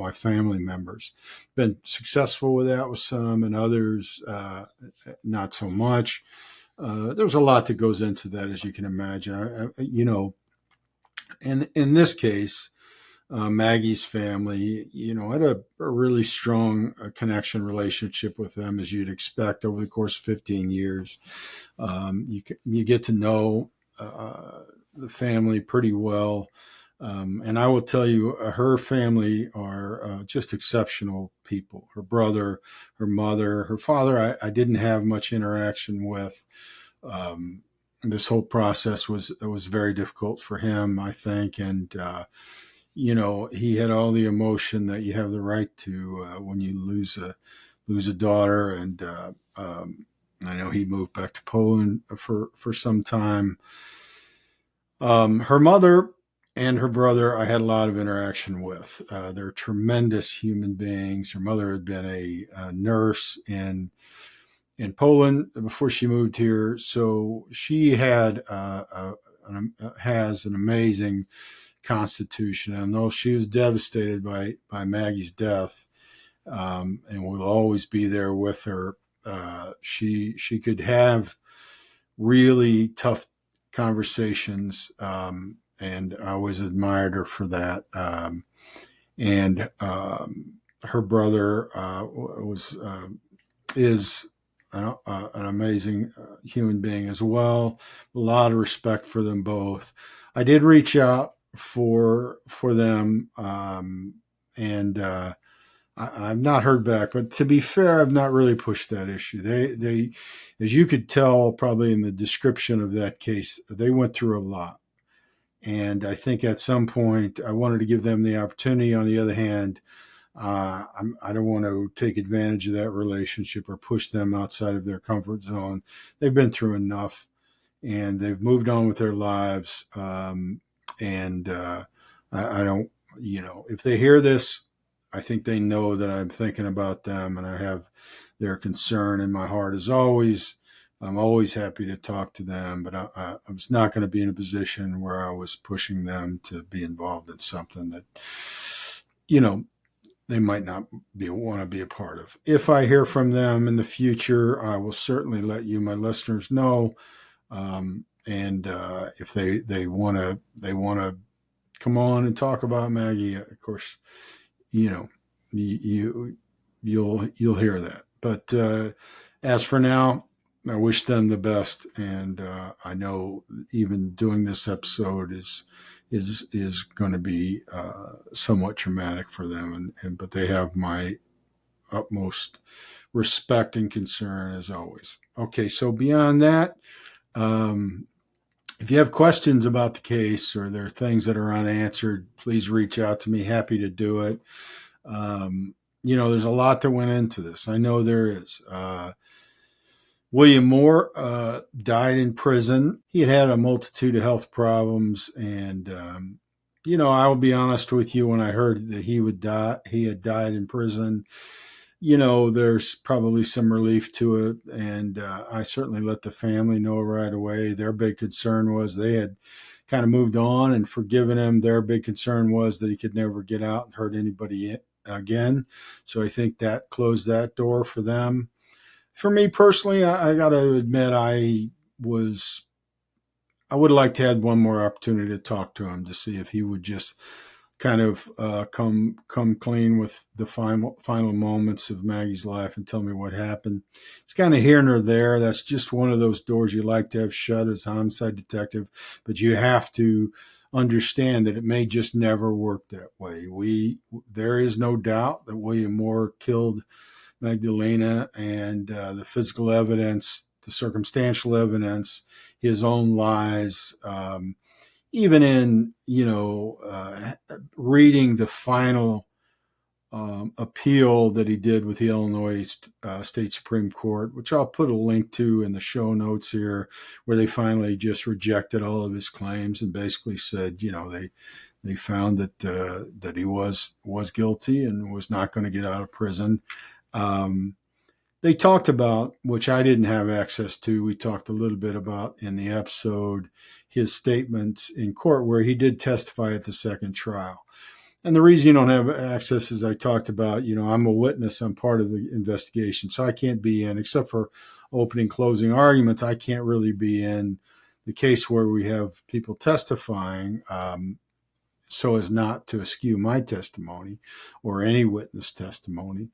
my family members. Been successful with that with some, and others not so much. There's a lot that goes into that, as you can imagine. And in this case, Maggie's family, had a really strong connection relationship with them, as you'd expect over the course of 15 years. You get to know the family pretty well. And I will tell you, her family are just exceptional people. Her brother, her mother, her father, I didn't have much interaction with. This whole process was very difficult for him, I think. And, he had all the emotion that you have the right to when you lose a daughter. And I know he moved back to Poland for some time. Her mother and her brother, I had a lot of interaction with. They're tremendous human beings. Her mother had been a nurse in Poland before she moved here, so she had has an amazing constitution. And though she was devastated by Maggie's death, and will always be there with her, she could have really tough conversations, and I always admired her for that. And her brother is an amazing human being as well. A lot of respect for them both. I did reach out for them, and I've not heard back. But to be fair, I've not really pushed that issue. They, as you could tell, probably in the description of that case, they went through a lot. And I think at some point I wanted to give them the opportunity. On the other hand, I don't want to take advantage of that relationship or push them outside of their comfort zone. They've been through enough, and they've moved on with their lives. And I don't, if they hear this, I think they know that I'm thinking about them, and I have their concern in my heart as always. I'm always happy to talk to them, but I was not going to be in a position where I was pushing them to be involved in something that, they might not want to be a part of. If I hear from them in the future, I will certainly let you, my listeners, know. And if they want to come on and talk about Maggie, of course, you'll hear that. But as for now, I wish them the best, and I know even doing this episode is going to be somewhat traumatic for them, but they have my utmost respect and concern as always. Okay, so beyond that, if you have questions about the case or there are things that are unanswered, please reach out to me. Happy to do it. There's a lot that went into this. I know there is. William Moore died in prison. He had had a multitude of health problems, and I'll be honest with you. When I heard that he had died in prison, there's probably some relief to it, and I certainly let the family know right away. Their big concern was they had kind of moved on and forgiven him. Their big concern was that he could never get out and hurt anybody again. So I think that closed that door for them. For me personally, I got to admit, I would have liked to have one more opportunity to talk to him to see if he would just kind of come clean with the final moments of Maggie's life and tell me what happened. It's kind of here and there. That's just one of those doors you like to have shut as a homicide detective, but you have to understand that it may just never work that way. There is no doubt that William Moore killed Magdalena, and the physical evidence, the circumstantial evidence, his own lies, even in, reading the final appeal that he did with the Illinois State Supreme Court, which I'll put a link to in the show notes here, where they finally just rejected all of his claims and basically said, they found that he was guilty and was not going to get out of prison. They talked about, which I didn't have access to, we talked a little bit about in the episode, his statements in court where he did testify at the second trial. And the reason you don't have access is I talked about, I'm a witness, I'm part of the investigation, so I can't be in, except for opening, closing arguments, I can't really be in the case where we have people testifying, so as not to eschew my testimony or any witness testimony.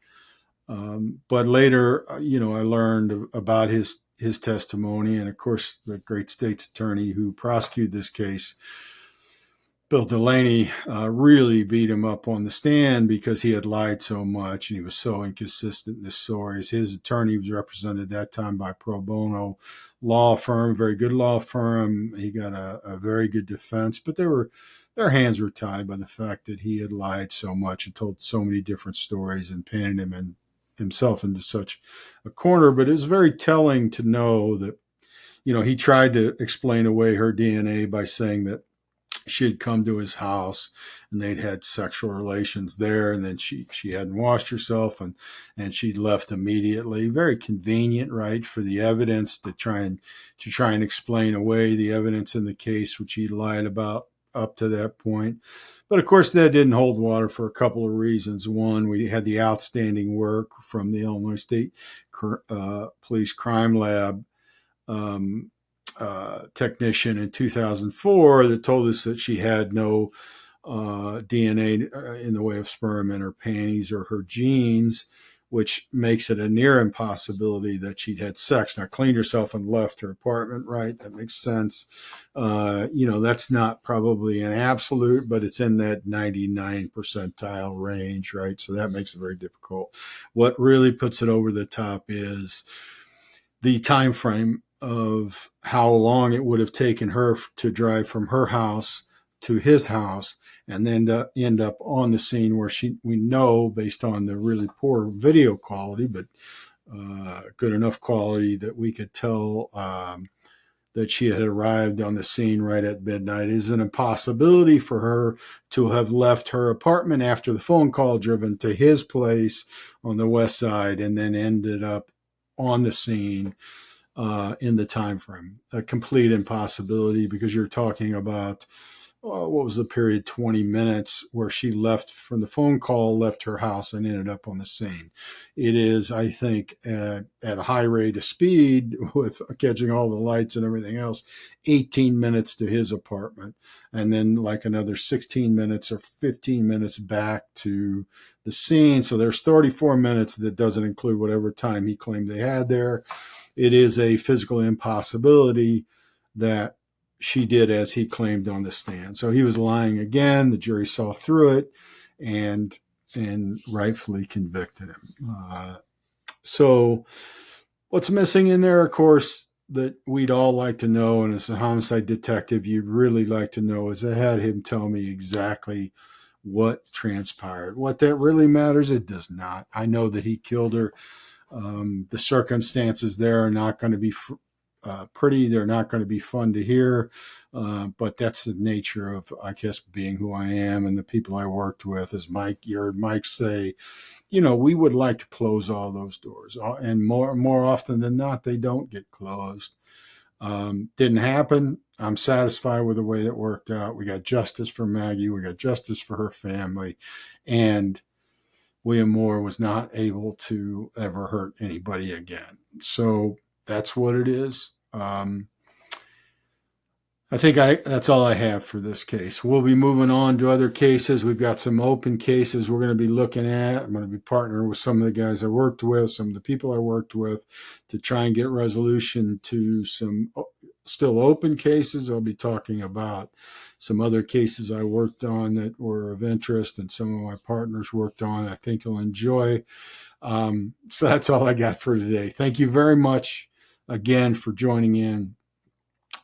But later, I learned about his testimony, and of course, the great state's attorney who prosecuted this case, Bill Delaney, really beat him up on the stand because he had lied so much and he was so inconsistent in his stories. His attorney was represented at that time by pro bono law firm, very good law firm. He got a very good defense, but their hands were tied by the fact that he had lied so much and told so many different stories and painted himself into such a corner. But it was very telling to know that, he tried to explain away her DNA by saying that she had come to his house and they'd had sexual relations there, and then she hadn't washed herself and she'd left immediately. Very convenient, right, for the evidence to try and explain away the evidence in the case, which he lied about up to that point. But of course, that didn't hold water for a couple of reasons. One, we had the outstanding work from the Illinois State Police Crime Lab technician in 2004 that told us that she had no DNA in the way of sperm in her panties or her jeans, which makes it a near impossibility that she'd had sex. Now, cleaned herself and left her apartment, right? That makes sense. That's not probably an absolute, but it's in that 99 percentile range, right? So that makes it very difficult. What really puts it over the top is the time frame of how long it would have taken her to drive from her house to his house and then to end up on the scene where we know, based on the really poor video quality, but good enough quality that we could tell that she had arrived on the scene right at midnight. It is an impossibility for her to have left her apartment after the phone call, driven to his place on the west side, and then ended up on the scene in the time frame. A complete impossibility, because you're talking about what was the period, 20 minutes, where she left from the phone call, left her house, and ended up on the scene. It is, I think, at a high rate of speed, with catching all the lights and everything else, 18 minutes to his apartment, and then like another 16 minutes or 15 minutes back to the scene. So there's 34 minutes. That doesn't include whatever time he claimed they had there. It is a physical impossibility that she did as he claimed on the stand. So he was lying again. The jury saw through it and rightfully convicted him. So what's missing in there, of course, that we'd all like to know, and as a homicide detective, you'd really like to know, is I had him tell me exactly what transpired. What that really matters, it does not. I know that he killed her. The circumstances there are not going to be pretty. They're not going to be fun to hear. But that's the nature of, I guess, being who I am and the people I worked with. As you heard Mike say, we would like to close all those doors, and more often than not, they don't get closed. Didn't happen. I'm satisfied with the way it worked out. We got justice for Maggie. We got justice for her family, and William Moore was not able to ever hurt anybody again. So that's what it is. I think that's all I have for this case. We'll be moving on to other cases. We've got some open cases we're going to be looking at. I'm going to be partnering with some of the guys I worked with, some of the people I worked with, to try and get resolution to some still open cases. I'll be talking about some other cases I worked on that were of interest and some of my partners worked on, I think you'll enjoy. So that's all I got for today. Thank you very much again for joining in.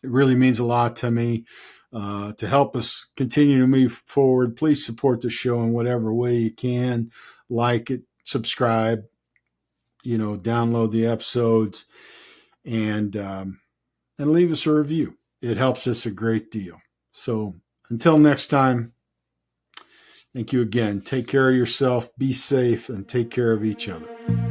It really means a lot to me. To help us continue to move forward, please support the show in whatever way you can. Like it, subscribe, download the episodes, and leave us a review. It helps us a great deal. So until next time, thank you again. Take care of yourself, be safe, and take care of each other.